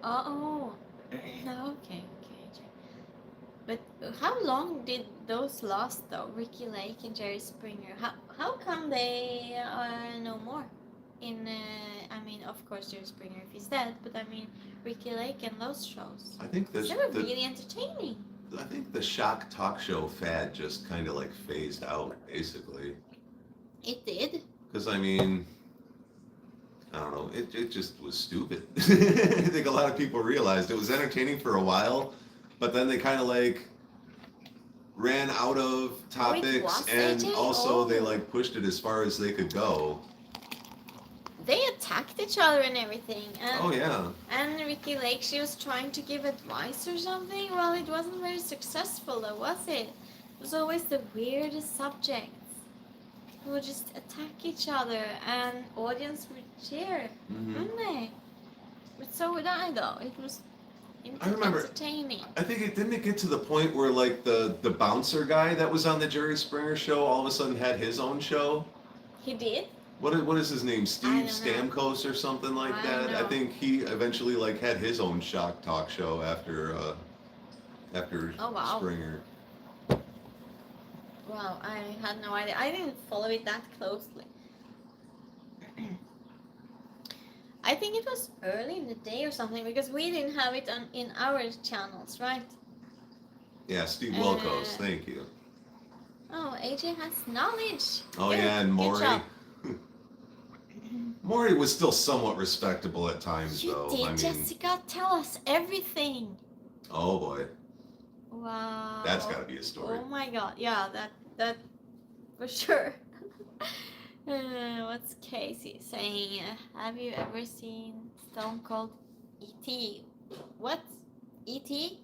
Oh. Okay, AJ. But how long did those last, though? Ricky Lake and Jerry Springer. How come they are no more? I mean, of course, Jerry Springer if he's dead, but I mean, Ricky Lake and those shows. I think They were really entertaining. I think the shock talk show fad just kind of like phased out, basically. It did. Because I mean, I don't know, it just was stupid. I think a lot of people realized it was entertaining for a while, but then they kind of like ran out of topics, and AJ? also they Oh. like pushed it as far as they could go. They attacked each other and everything. And, Oh yeah. And Ricky Lake, she was trying to give advice or something. Well, it wasn't very successful, though, was it? It was always the weirdest subjects. People would just attack each other, and audience would cheer, wouldn't they? But so would I, though. It was I remember- entertaining. I think it didn't get to the point where like the bouncer guy that was on the Jerry Springer show all of a sudden had his own show. He did? What is his name? I Steve don't know. Stamkos or something like I that. don't know. I think he eventually like had his own shock talk show after Oh, wow. Springer. Wow, I had no idea. I didn't follow it that closely. I think it was early in the day or something because we didn't have it on in our channels, right? Yeah, Steve Wilkos, thank you. Oh, AJ has knowledge. Oh Good. yeah, and Good Maury. job. Maury was still somewhat respectable at times, You though. did, I mean, Jessica. Tell us everything. oh boy, Wow. that's got to be a story. Oh my god. Yeah, that for sure. What's Casey saying? Have you ever seen Stone Cold E.T.? What? E.T.?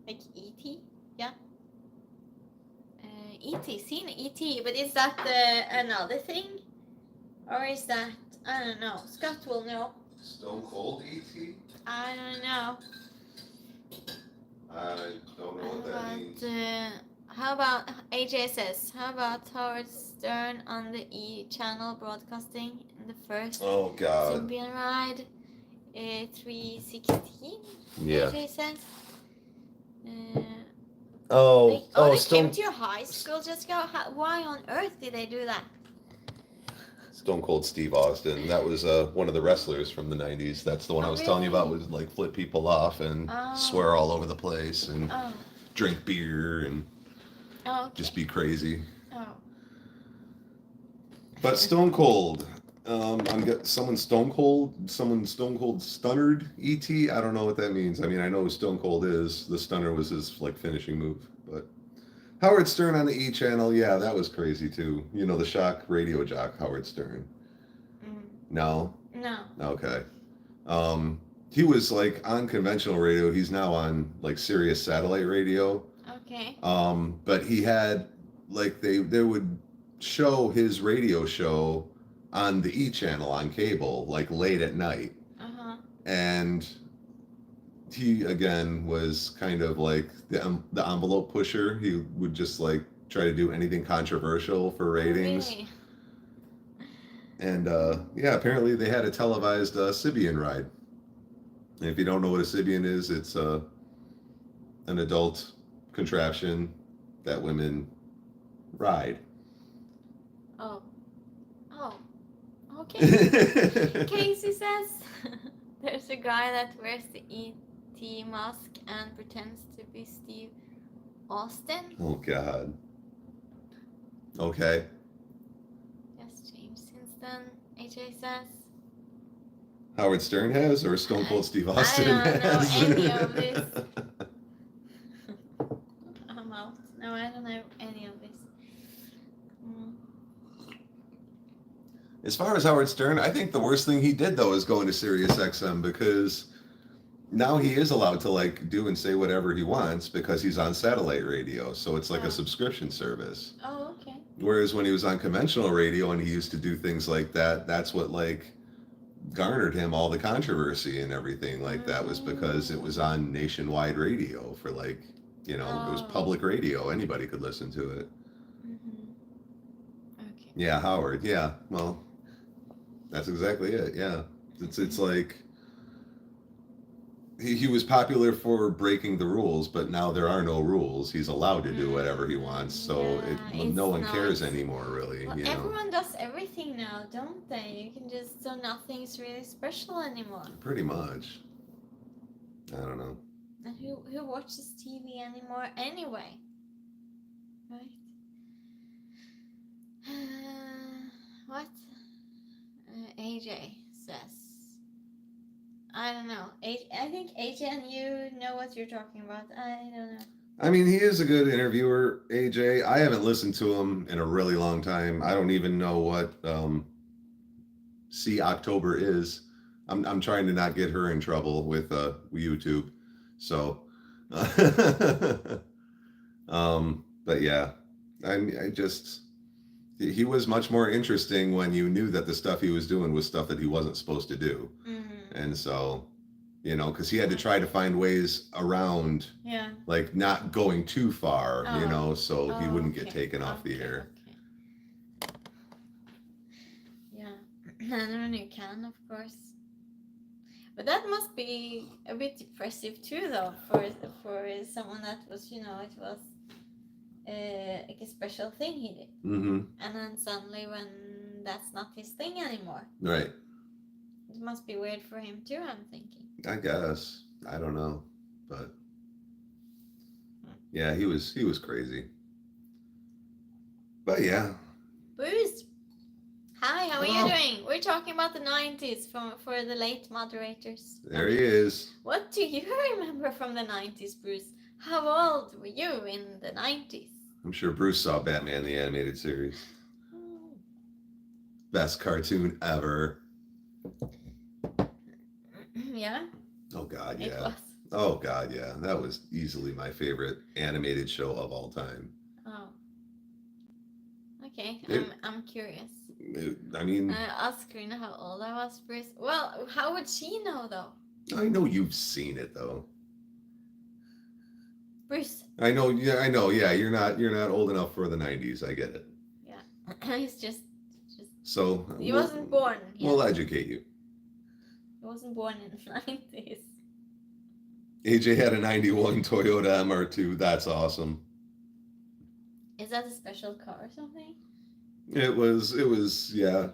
Like E.T.? Yeah. E.T. Seen E.T. But is that another thing? Or is that... I don't know. Scott will know. Stone Cold E.T.? I don't know. I don't know what that means. How about AJ says? How about Howard Stern on the E channel broadcasting in the first Oh God. Symbian ride, 316? Yeah. AJ says. They came to your high school, Jessica. Why on earth did they do that? Stone Cold Steve Austin. That was one of the wrestlers from the 90's. That's the one I was telling you about. Was like flip people off and swear all over the place and drink beer and just be crazy. Oh. But Stone Cold. I'm got someone Stone Cold stunnered E.T. I don't know what that means. I mean, I know who Stone Cold is. The stunner was his like finishing move, but Howard Stern on the E channel, yeah, that was crazy too. You know, the shock radio jock Howard Stern. No. Okay. He was like on conventional radio. He's now on like Sirius satellite radio. Okay. But he had like they would show his radio show on the E channel on cable like late at night. And he again was kind of like the envelope pusher. He would just like try to do anything controversial for ratings. Really? And yeah, apparently they had a televised Sybian ride. And if you don't know what a Sybian is, it's an adult contraption that women ride. Oh, okay. Casey says there's a guy that wears the E.T. mask and pretends to be Steve Austin. Oh God. Okay. Yes, James since then. AJ says. Howard Stern has, or Stone Cold Steve Austin has? I don't know any of this. I'm out. No, I don't know any of this. As far as Howard Stern, I think the worst thing he did though is going to Sirius XM because now he is allowed to like do and say whatever he wants because he's on satellite radio. So it's like a subscription service. Oh, okay. Whereas when he was on conventional radio and he used to do things like that, that's what like garnered him all the controversy and everything like that was because it was on nationwide radio for like, you know, it was public radio. Anybody could listen to it. Okay. Yeah, Howard. Yeah. Well, that's exactly it. Yeah. It's like he was popular for breaking the rules, but now there are no rules. He's allowed to do whatever he wants, so no one cares anymore, really. Well, you know? everyone does everything now, don't they? You can just, so nothing's really special anymore. Pretty much. I don't know. And who watches TV anymore anyway? Right? What? AJ says. I don't know. I think AJ and you know what you're talking about. I don't know. I mean, he is a good interviewer, AJ. I haven't listened to him in a really long time. I don't even know what See October is. I'm trying to not get her in trouble with YouTube. So, but yeah, he was much more interesting when you knew that the stuff he was doing was stuff that he wasn't supposed to do. And so, you know, because he had to try to find ways around, like not going too far, you know, so he wouldn't get taken off the air. Okay. Yeah, and when you can, of course. But that must be a bit depressive too, though, for someone that was, you know, it was like a special thing he did. Mm-hmm. And then suddenly when that's not his thing anymore. Right. It must be weird for him too, I'm thinking. I guess. I don't know. But yeah, he was crazy. But yeah. Bruce! Hi, how are Oh. you doing? We're talking about the 90s for the late moderators. There he is. What do you remember from the 90s, Bruce? How old were you in the 90s? I'm sure Bruce saw Batman the Animated Series. Best cartoon ever. Yeah? Oh God, It yeah. was. Oh God, yeah. That was easily my favorite animated show of all time. Oh. Okay, It- I'm curious. I mean, Ask Karina how old I was, Bruce. Well, how would she know though? I know you've seen it though. Bruce. I know. Yeah, you're not old enough for the 90s. I get it. Yeah. He's just So he wasn't born yet. We'll educate you. He wasn't born in the 90s. AJ had a 91 Toyota MR2. That's awesome. Is that a special car or something? It was yeah.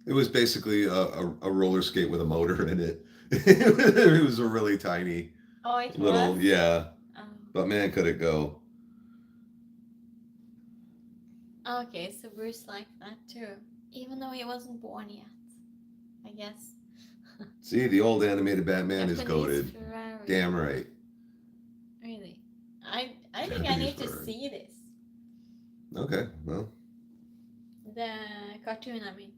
It was basically a roller skate with a motor in it. It was a really tiny Oh, it little, was? yeah. Oh. But man, could it go. Okay, so Bruce liked that too. Even though he wasn't born yet. I guess. See, the old animated Batman is Japanese goated. Ferrari. Damn right. Really? I think I Japanese need to Ferrari. see this. Okay, well. The cartoon, I mean.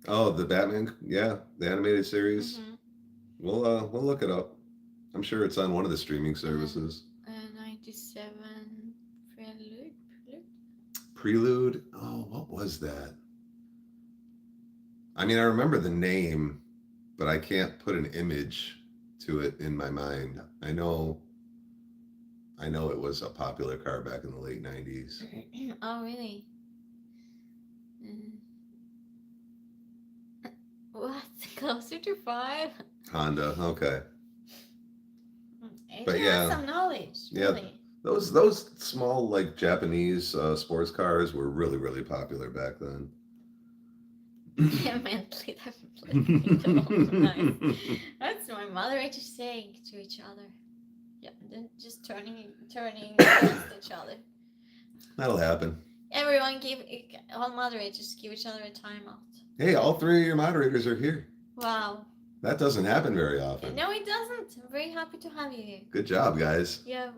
Oh, the Batman, yeah, the animated series. Mm-hmm. We'll look it up. I'm sure it's on one of the streaming services. 97 Prelude? Prelude? Oh, what was that? I mean, I remember the name, but I can't put an image to it in my mind. I know it was a popular car back in the late 90s. Oh, really? What? Closer to 5? Honda, okay. It But has yeah. some knowledge, Yeah. really. Those small like Japanese sports cars were really, really popular back then. Yeah, mentally, definitely. Nice. That's my mother just saying to each other. Yeah, then just turning against each other. That'll happen. Everyone all moderators give each other a timeout. Hey, all three of your moderators are here. Wow. That doesn't happen very often. No, it doesn't. I'm very happy to have you here. Good job, guys. Yeah,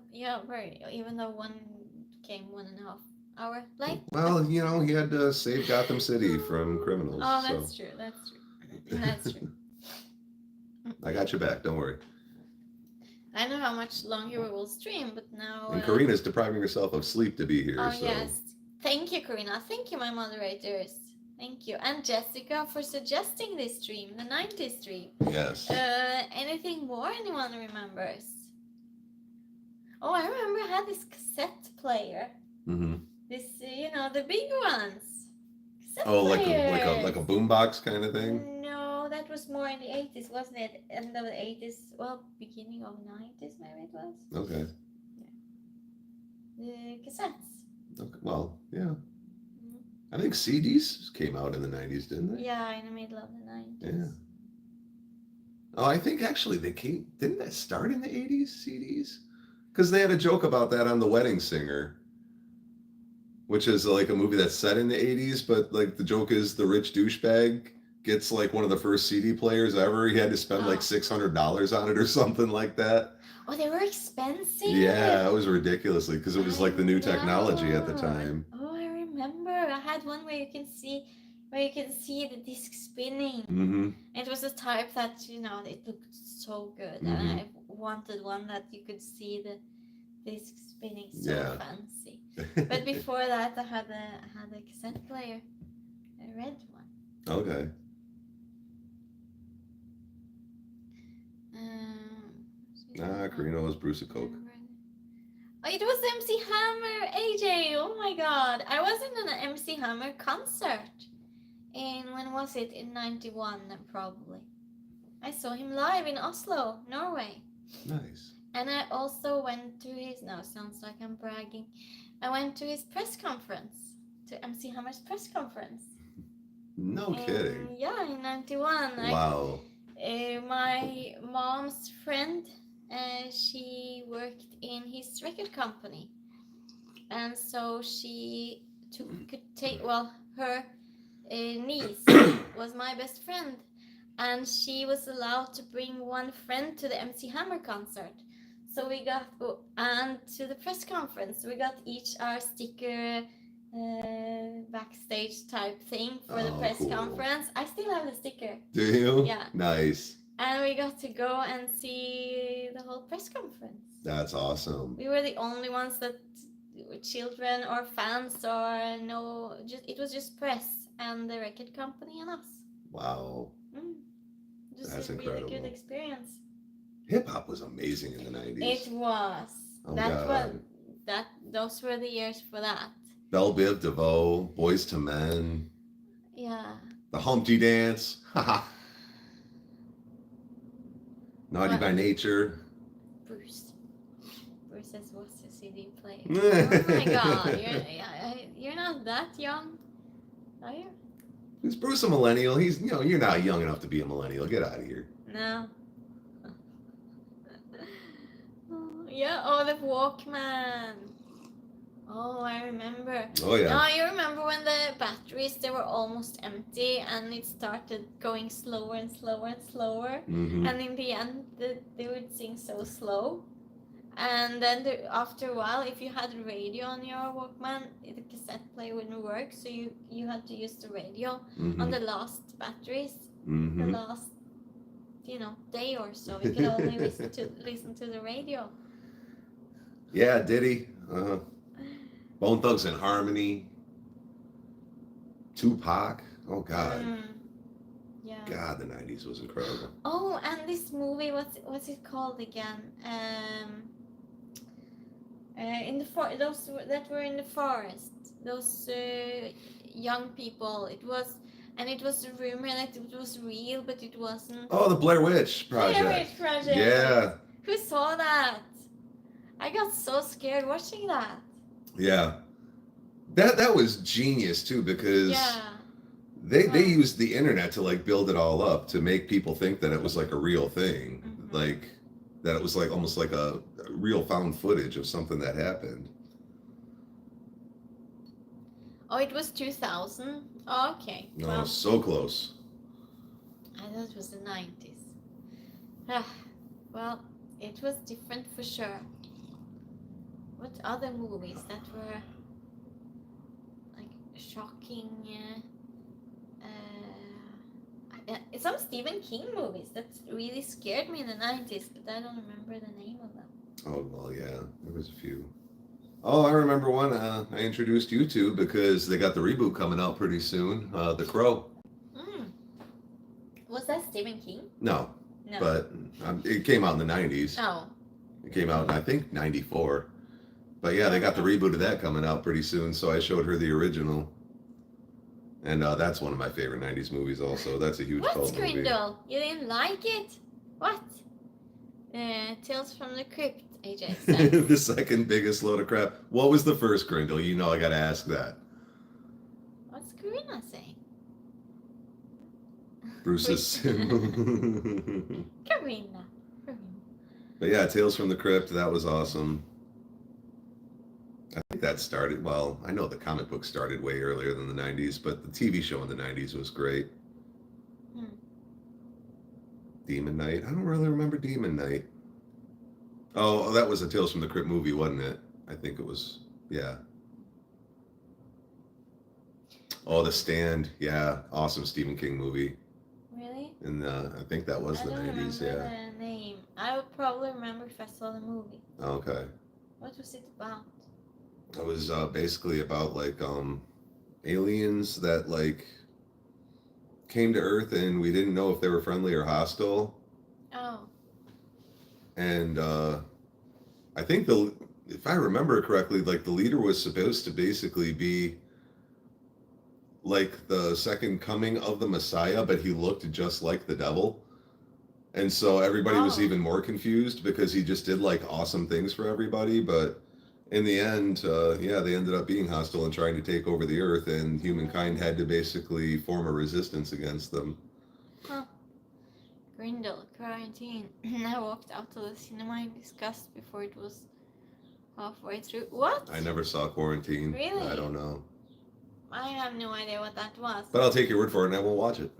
very. Even though one came 1.5 hour late. Well, he had to save Gotham City from criminals. Oh, so. that's true. That's true. I got your back. Don't worry. I know how much longer we will stream, but now... And Karina's depriving herself of sleep to be here. Oh, so. yes. Thank you, Karina. Thank you, my moderators. Thank you. And Jessica for suggesting this stream, the 90s stream. Yes. Anything more anyone remembers? Oh, I remember I had this cassette player. Mm-hmm. This, the big ones. Cassette like a boombox kind of thing? No, that was more in the 80s, wasn't it? End of the 80s, well, beginning of 90s maybe it was. Okay. The cassettes. Okay. Well, yeah. I think CDs came out in the 90s, didn't they? Yeah, in the middle of the 90s. Yeah. Oh, I think actually didn't that start in the 80s, CDs? Because they had a joke about that on The Wedding Singer, which is like a movie that's set in the 80s, but like the joke is the rich douchebag gets like one of the first CD players ever. He had to spend like $600 on it or something like that. Oh, they were expensive? Yeah, it was ridiculously because it was like the new technology at the time. Oh, I remember. I had one where you can see the disc spinning. Mm-hmm. It was a type that, it looked so good. Mm-hmm. And I wanted one that you could see the disc spinning, so fancy. But before that, I had a cassette player, a red one. Okay. Karina was Bruce a Coke. Oh, it was MC Hammer, AJ. Oh my God, I was in an MC Hammer concert. When was it? In 91, probably. I saw him live in Oslo, Norway. Nice. And I also went to his, no, sounds like I'm bragging. I went to his press conference, to MC Hammer's press conference. No kidding. Yeah, in 91. Wow. My mom's friend, she worked in his record company. And so she could take, well, her niece was my best friend. And she was allowed to bring one friend to the MC Hammer concert. So we got, and to the press conference, we got each our sticker backstage type thing for the press conference. I still have the sticker. Do you? Yeah. Nice. And we got to go and see the whole press conference. That's awesome. We were the only ones that were children or fans or no, it was just press and the record company and us. Wow. Just That's a incredible. really good experience. Hip hop was amazing in the 90s. It was. Those were the years for that. Belle Biv DeVoe, Boys to Men. Yeah. The Humpty Dance. Naughty by Nature. Bruce says, what's the CD player? Oh my god, you're not that young, are you? Is Bruce a millennial? He's, you're not young enough to be a millennial. Get out of here. No. Yeah, the Walkman. Oh, I remember. Oh, yeah. No, you remember when the batteries, they were almost empty and it started going slower and slower and slower. Mm-hmm. And in the end, they would sing so slow. And then after a while, if you had a radio on your Walkman, the cassette player wouldn't work. So you had to use the radio on the last batteries. The last, day or so. You could only listen to the radio. Yeah, Diddy. Bone Thugs and Harmony. Tupac. Oh, God. Yeah. God, the 90s was incredible. Oh, and this movie, what's it called again? In the those that were in the forest, those young people. It was a rumor that it was real, but it wasn't. Oh, the Blair Witch Project. Blair Witch Project. Yeah. Who saw that? I got so scared watching that. Yeah. That was genius too, because they used the internet to like build it all up to make people think that it was like a real thing. Like that it was like almost like a real found footage of something that happened. Oh, it was 2000? Oh, okay. No, well, so close. I thought it was the 90s. Well, it was different for sure. What other movies that were like shocking? Some Stephen King movies that really scared me in the 90s, but I don't remember the name of them. Oh, well, yeah, there was a few. Oh, I remember one I introduced you to because they got the reboot coming out pretty soon, The Crow. Was that Stephen King? No. But it came out in the 90s. Oh. It came out in, I think, 94. But yeah, they got the reboot of that coming out pretty soon, so I showed her the original. And that's one of my favorite 90s movies also. That's a huge cult movie. What, Grindel? You didn't like it? What? Tales from the Crypt, AJ said. The second biggest load of crap. What was the first, Grindel? You know I gotta ask that. What's Karina saying? Bruce's... Karina. But yeah, Tales from the Crypt, that was awesome. I think that started, well, I know the comic book started way earlier than the 90s, but the TV show in the 90s was great. Demon Knight. I don't really remember Demon Knight. Oh, that was a Tales from the Crypt movie, wasn't it? I think it was, yeah. Oh, The Stand. Yeah, awesome Stephen King movie. Really? And I think that was the 90s, yeah. I don't remember the name. I would probably remember if I saw the movie. Okay. What was it about? It was basically about like aliens that like came to Earth and we didn't know if they were friendly or hostile. Oh. And I think if I remember correctly, like the leader was supposed to basically be like the second coming of the Messiah, but he looked just like the devil. And so everybody was Oh. even more confused because he just did like awesome things for everybody. But in the end, yeah, they ended up being hostile and trying to take over the earth, and humankind had to basically form a resistance against them. Huh. Grindel, quarantine. I walked out of the cinema in disgust before it was halfway through. What? I never saw Quarantine. Really? I don't know. I have no idea what that was. But I'll take your word for it and I won't watch it.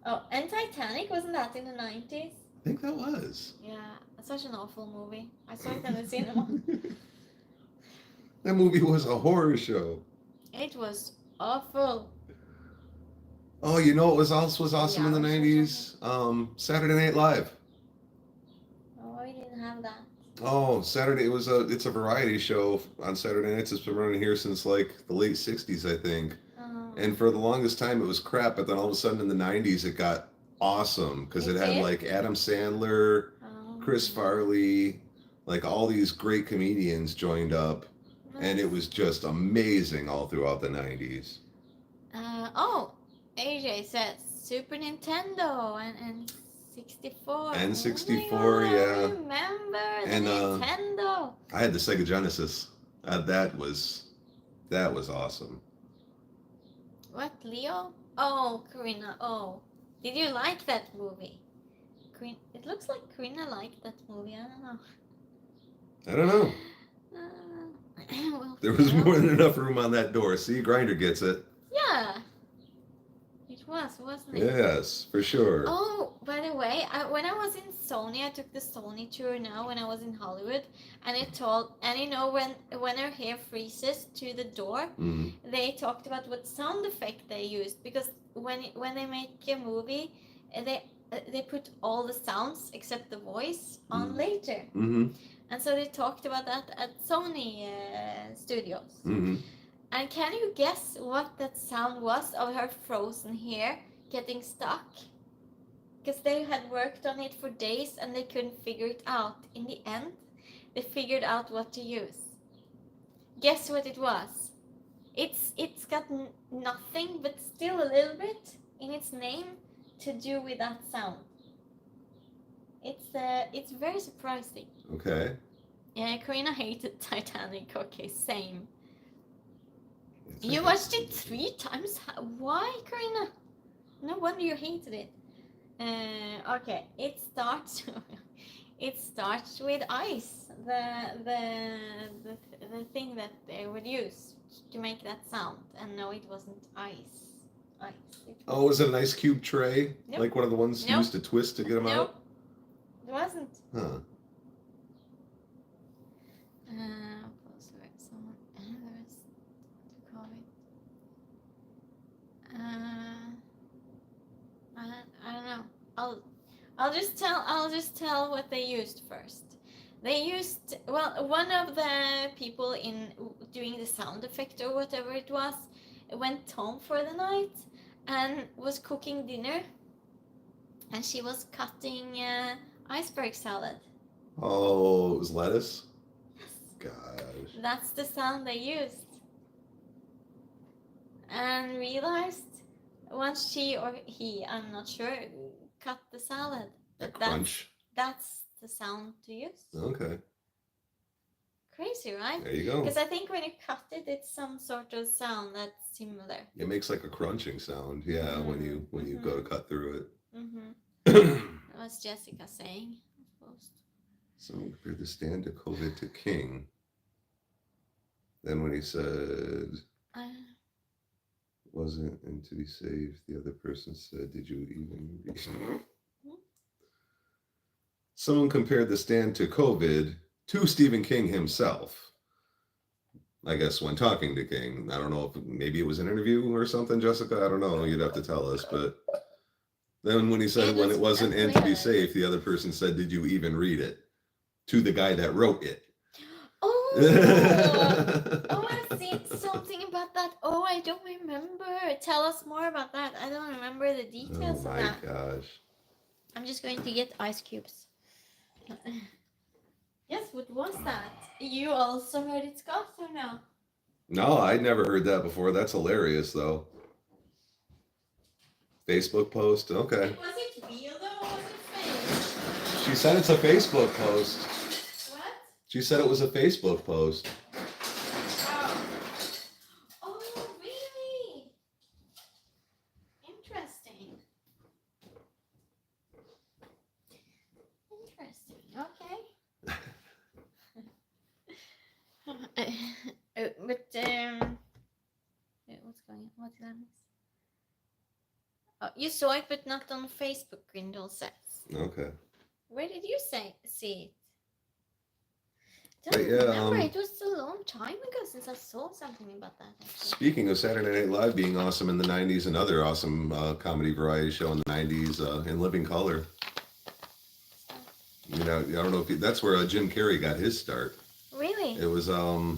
Oh, and Titanic, wasn't that in the 90's? I think that was. Yeah, such an awful movie. I saw it in the cinema. That movie was a horror show. It was awful. Oh, you know what was awesome in the Yeah, 90's? Saturday Night Live. Oh, I didn't have that. Oh, Saturday, it's a variety show on Saturday nights. It's been running here since like the late 60's, I think. And for the longest time it was crap, but then all of a sudden in the 90's it got awesome because it had like Adam Sandler, Chris Farley, like all these great comedians joined up, and it was just amazing all throughout the 90's. Oh, AJ says Super Nintendo and 64. N64, oh my God, yeah. I remember the And, Nintendo. I had the Sega Genesis. That was awesome. What, Leo? Oh, Karina. Oh, did you like that movie? It looks like Karina liked that movie. I don't know. I don't know. Well, There was more than enough room on that door. See, Grinder gets it. Yeah. It wasn't it? Yes, for sure. Oh, by the way, when I was in Sony, I took the Sony tour now when I was in Hollywood, and when her hair freezes to the door, they talked about what sound effect they used, because when they make a movie, they put all the sounds except the voice on later. And so they talked about that at Sony Studios. And can you guess what that sound was of her frozen hair getting stuck? Because they had worked on it for days and they couldn't figure it out. In the end, they figured out what to use. Guess what it was? It's got nothing, but still a little bit in its name to do with that sound. It's very surprising. Okay. Yeah, Karina hated Titanic. Okay, same. You watched it 3 times? Why, Karina? No wonder you hated it. Okay, it starts. It starts with ice. The thing that they would use to make that sound. And no, it wasn't ice. Oh, was it an ice cube tray? Nope. Like one of the ones used to twist to get them out? It wasn't. Huh. I don't know. I'll just tell what they used first. They used, well, one of the people in doing the sound effect or whatever it was went home for the night and was cooking dinner, and she was cutting iceberg salad. Oh, it was lettuce? Yes. Gosh. That's the sound they used. And realized once she or he, I'm not sure, cut the salad. That crunch. That's the sound to use. Okay. Crazy, right? There you go. Because I think when you cut it, it's some sort of sound that's similar. It makes like a crunching sound, yeah, when you go to cut through it. That was Jessica saying, I suppose. Someone compared the stand to COVID to King. Then when he said, wasn't, and to be safe, the other person said, did you even read? Someone compared the stand to COVID to Stephen King himself. I guess when talking to King. I don't know if maybe it was an interview or something, Jessica. I don't know. You'd have to tell us. But then when he said when it wasn't and to be safe, the other person said, did you even read it? To the guy that wrote it. Oh, I've seen something about that. Oh, I don't remember. Tell us more about that. I don't remember the details of that. Oh my gosh. I'm just going to get ice cubes. Yes, what was that? You also heard it, Scott, or no? No, I'd never heard that before. That's hilarious, though. Facebook post? Okay. Was it real, though, or was it She said it's a Facebook post. What? She said it was a Facebook post. Oh. Oh, really? Interesting. Interesting. Okay. But what's going on? What did I miss? Oh, you saw it, but not on Facebook. Grindel says. Okay. Where did you see it? But Don't yeah, remember. It was a long time ago since I saw something about that. Actually. Speaking of Saturday Night Live being awesome in the 90s, another awesome comedy variety show in the 90s, In Living Color. You know, I don't know if that's where Jim Carrey got his start. Really? It was a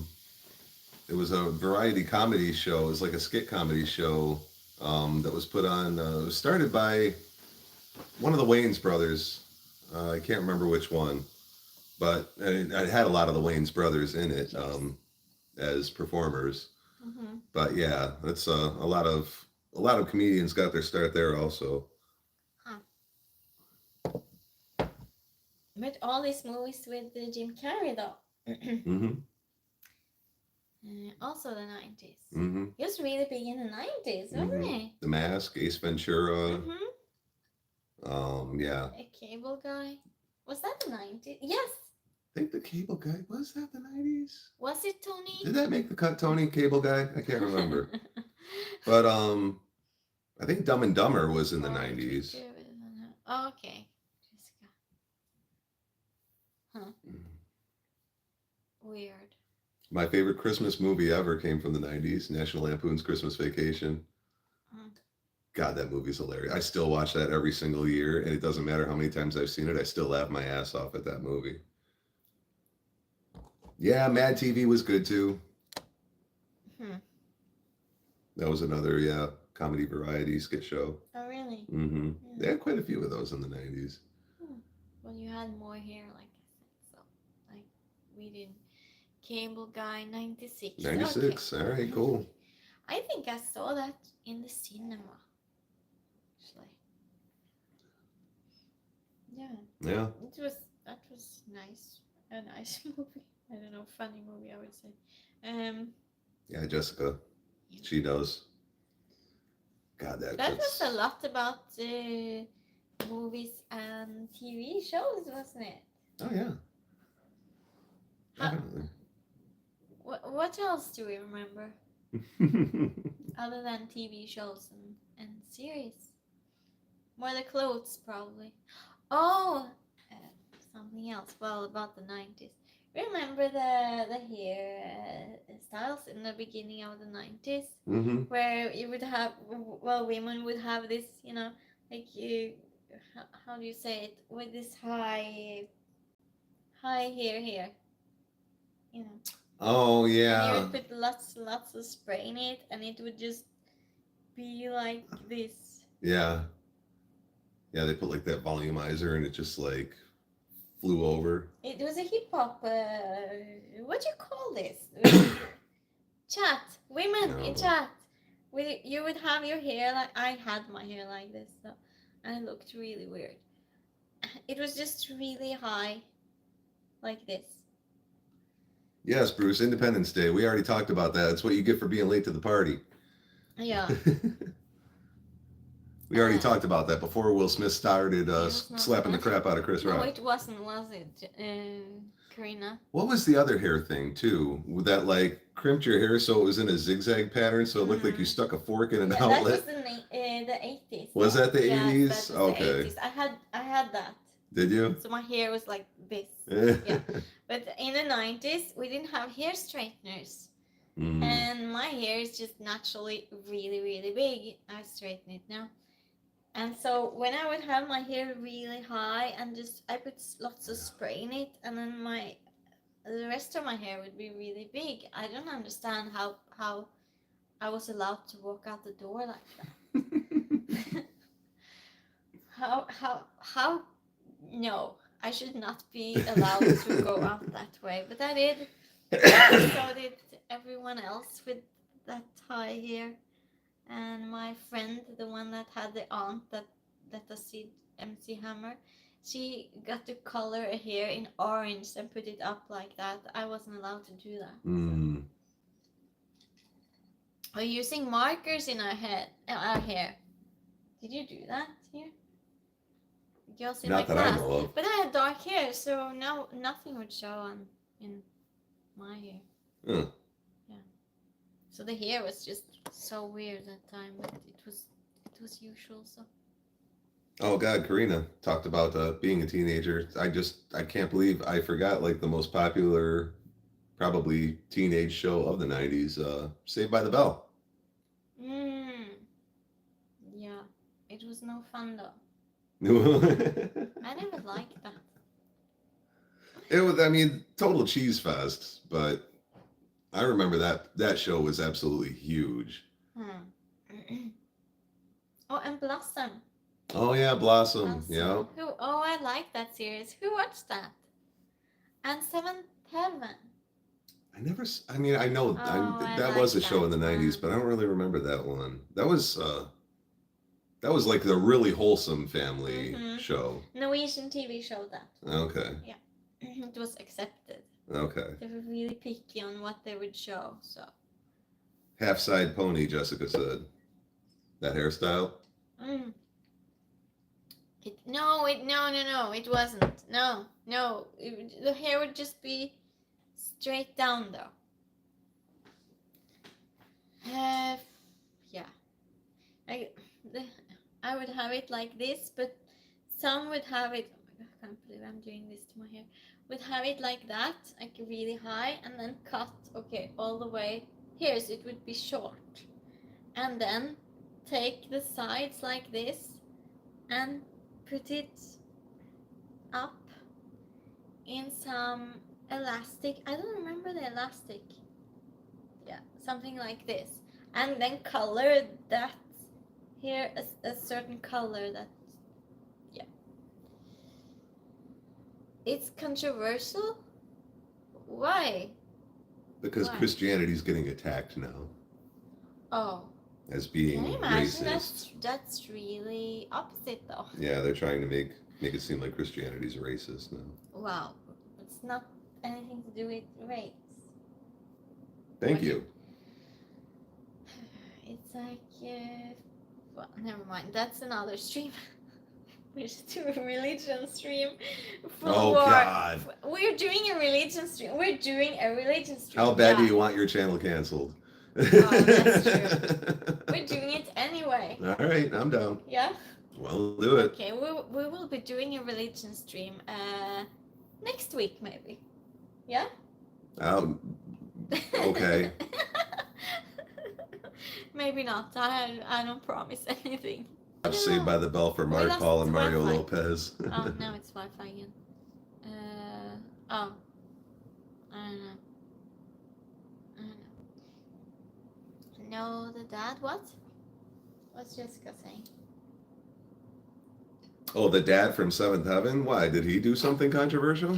variety comedy show. It was like a skit comedy show that was put on. It was started by one of the Wayans brothers. I can't remember which one, but it had a lot of the Wayans brothers in it as performers. Mm-hmm. But yeah, that's a lot of comedians got their start there also. But all these movies with Jim Carrey, though. Mm-hmm. Also the 90s. Mm-hmm. He was really big in the 90s, wasn't he? The Mask, Ace Ventura. Mm-hmm. Yeah. A Cable Guy. Was that the 90s? Yes. I think the Cable Guy, was that the 90s? Was it Tony? Did that make the cut, Tony? Cable Guy? I can't remember. But I think Dumb and Dumber was in the 90s. Oh, okay. Jessica. Huh. Weird. My favorite Christmas movie ever came from the 90s, National Lampoon's Christmas Vacation. God, that movie's hilarious. I still watch that every single year, and it doesn't matter how many times I've seen it, I still laugh my ass off at that movie. Yeah, Mad TV was good too. That was another, comedy variety skit show. Oh, really? Mm-hmm. Yeah. They had quite a few of those in the 90s. Well, you had more hair, like I said, so, like, we did Cable Guy, 96. 96, okay. All right, cool. I think I saw that in the cinema, actually. Yeah. That was nice. A nice movie. I don't know, funny movie, I would say. Yeah, Jessica. Yeah. She knows. God, that was a lot about movies and TV shows, wasn't it? Oh, yeah. Definitely. What else do we remember? Other than TV shows and series? More the clothes, probably. Oh, something else. Well, about the 90s. Remember the hair styles in the beginning of the 90s? Mm-hmm. Where you would have, well, women would have this, like, how do you say it? With this high hair here. Oh, yeah. And you would put lots of spray in it, and it would just be like this. Yeah. Yeah, they put like that volumizer, and it just like flew over. It was a hip hop. What do you call this? Chat. Women in chat. You would have your hair like I had my hair like this, so, and it looked really weird. It was just really high, like this. Yes, Bruce. Independence Day. We already talked about that. It's what you get for being late to the party. Yeah. We already talked about that before Will Smith started slapping the crap out of Chris Rock. No, it wasn't, was it, Karina? What was the other hair thing, too? That, like, crimped your hair so it was in a zigzag pattern so it looked like you stuck a fork in an outlet? That was in the 80s. Was that the 80s? That was okay. The 80s. I had that. Did you? So my hair was like this. Yeah. But in the 90s, we didn't have hair straighteners. And my hair is just naturally really, really big. I straighten it now. And so when I would have my hair really high and I put lots of spray in it, and then the rest of my hair would be really big. I don't understand how I was allowed to walk out the door like that. How no, I should not be allowed to go out that way, but I did. So did everyone else with that high hair. And my friend, the one that had the aunt that let us see MC Hammer, she got to color her hair in orange and put it up like that. I wasn't allowed to do that. Mm. Or using markers in our hair. Did you do that here? Girls in Not my that I class. know of. But I had dark hair, so now nothing would show in my hair. Huh. Yeah. So the hair was just so weird that time, but it was usual. So. Oh God, Karina talked about being a teenager. I can't believe I forgot like the most popular, probably teenage show of the 90s, Saved by the Bell. Yeah, it was no fun though. I never liked that. It was, I mean, total cheese fest, but I remember that show was absolutely huge. Oh, and Blossom. Oh yeah, Blossom. Yeah. Oh, I like that series. Who watched that? And Seventh Heaven. I know that was a show in the 90s, but I don't really remember that one. That was like the really wholesome family show. Norwegian TV show that. Okay. Yeah. It was accepted. Okay. They were really picky on what they would show, so. Half-side pony, Jessica said. That hairstyle? No, it wasn't. No. The hair would just be straight down though. Yeah. I would have it like this, but some would have it. Oh my god, I can't believe I'm doing this to my hair. Would have it like that, like really high, and then cut, all the way here, so it would be short. And then take the sides like this and put it up in some elastic. I don't remember the elastic. Yeah, something like this. And then color that here a certain color that, yeah. It's controversial? Why? Because Christianity's getting attacked now. Oh. As being Can you imagine racist. That's really opposite though. Yeah, they're trying to make it seem like Christianity's racist now. Wow. It's not anything to do with race. Thank you. It's like, well, never mind. That's another stream. We should do a religion stream. God. We're doing a religion stream. How bad do you want your channel canceled? Oh, that's true. We're doing it anyway. All right, I'm down. Yeah? We'll do it. Okay, we will be doing a religion stream next week, maybe. Yeah? Okay. Maybe not. I don't promise anything. Saved by the Bell for Mark Paul and Mario Lopez. Oh, now it's Wi-Fi again. Oh. I don't know. No, the dad, what? What's Jessica saying? Oh, the dad from Seventh Heaven? Why? Did he do something controversial?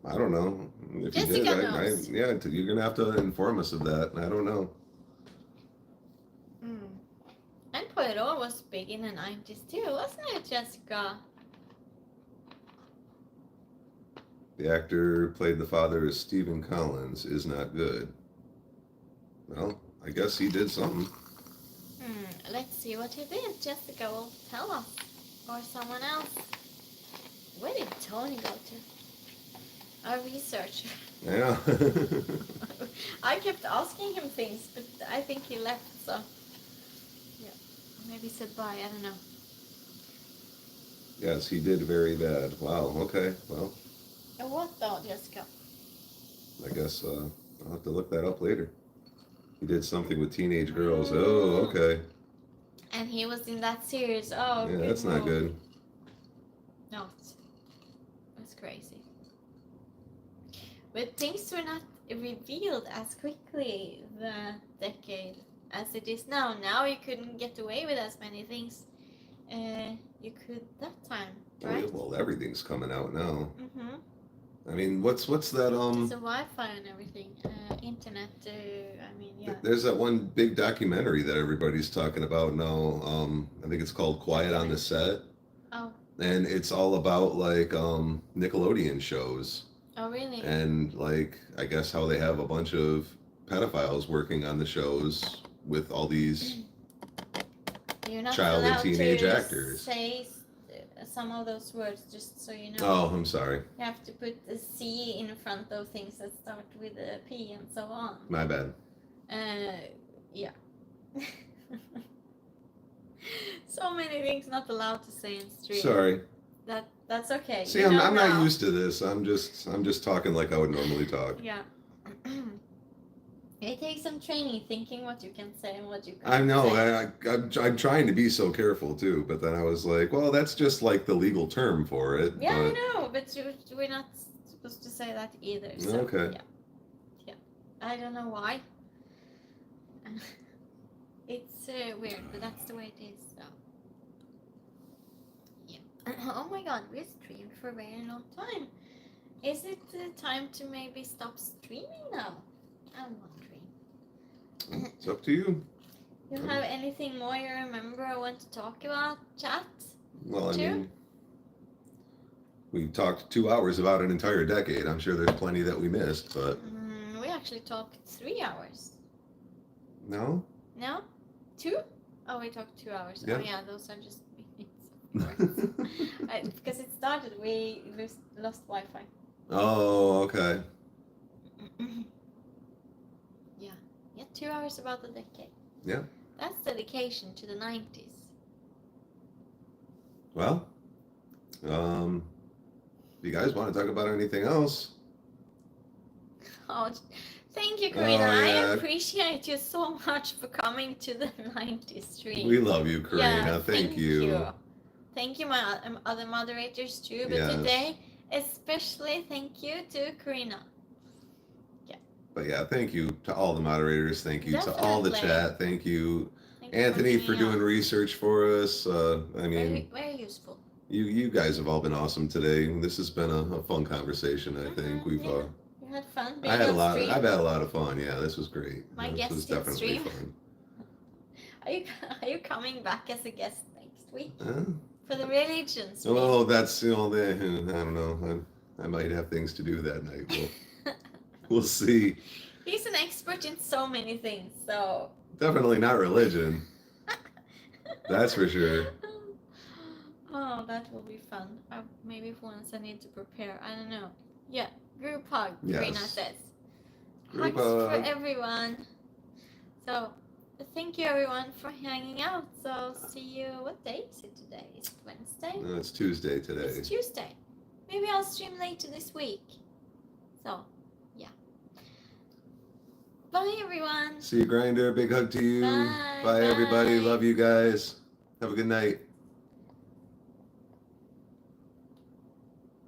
I don't know. If Jessica he did, knows. yeah, you're going to have to inform us of that. I don't know. And Poirot was big in the 90s too, wasn't it, Jessica? The actor who played the father is Stephen Collins is not good. Well, I guess he did something. Let's see what he did. Jessica will tell us. Or someone else. Where did Tony go to? Our researcher. Yeah. I kept asking him things, but I think he left, so... Yeah. Maybe he said bye, I don't know. Yes, he did very bad. Wow, okay, well... What though, Jessica? I guess I'll have to look that up later. He did something with teenage girls. Oh, okay. And he was in that series. Oh, yeah, that's not good. No, it's crazy. But things were not revealed as quickly the decade as it is now. Now you couldn't get away with as many things you could that time, right? Well, everything's coming out now. Mm-hmm. I mean, what's that? There's a Wi-Fi and everything, internet. I mean, yeah. There's that one big documentary that everybody's talking about now. I think it's called Quiet on the Set. Oh. and it's all about like Nickelodeon shows, Oh, really? and like I guess how they have a bunch of pedophiles working on the shows with all these You're not child and allowed teenage to actors. say some of those words, just so you know. Oh, I'm sorry. You have to put a C in front of things that start with a P and so on. My bad. Yeah. So many things not allowed to say in stream. Sorry. That's okay. See, You I'm know not now. used to this. I'm just talking like I would normally talk. Yeah. It takes some training thinking what you can say and what you can't I know. say. I'm trying to be so careful too, but then I was like, well, that's just like the legal term for it. Yeah, but... I know, but we're not supposed to say that either. So, Okay. Yeah. I don't know why. It's weird, but that's the way it is. So. Yeah. Oh my God, we streamed for a very long time. Is it time to maybe stop streaming now? I'm wondering. It's up to you. You have anything more you remember I want to talk about, chat? Well, I Two? mean, we talked 2 hours about an entire decade. I'm sure there's plenty that we missed, but We actually talked 3 hours. no. No? 2? Oh, we talked 2 hours. Yeah. Oh yeah, those are just minutes, of course. Because it started, we lost Wi-Fi. Oh, okay. Yeah, 2 hours about the decade. Yeah. That's dedication to the 90s. Well, if you guys want to talk about anything else? Oh, thank you, Karina. Oh, yeah. I appreciate you so much for coming to the 90s stream. We love you, Karina. Yeah, thank you. Thank you, my other moderators too. But Yes. today, especially thank you to Karina. But yeah, thank you to all the moderators. Thank you to all the Definitely. chat. Thank you, Thank you Anthony, for hanging doing out. research for us. I mean, Very, very useful. you guys have all been awesome today. This has been a fun conversation. I think we've. Yeah. You had fun being I had a on lot. stream. I've had a lot of fun. Yeah, this was great. My this guest was did definitely stream. fun. Are you coming back as a guest next week Huh? for the religion stream? Oh, that's I don't know. I might have things to do that night. We'll see. He's an expert in so many things, so. Definitely not religion. That's for sure. Oh, that will be fun. Maybe once I need to prepare. I don't know. Yeah, group hug, Yes. Karina says. Group Hugs for hug. everyone. So, thank you everyone for hanging out. So, see you. What day is it today? Is it Wednesday? No, it's Tuesday today. It's Tuesday. Maybe I'll stream later this week. So, yeah. Bye, everyone. See you, Grinder. Big hug to you. Bye. Bye, everybody. Bye. Love you guys. Have a good night.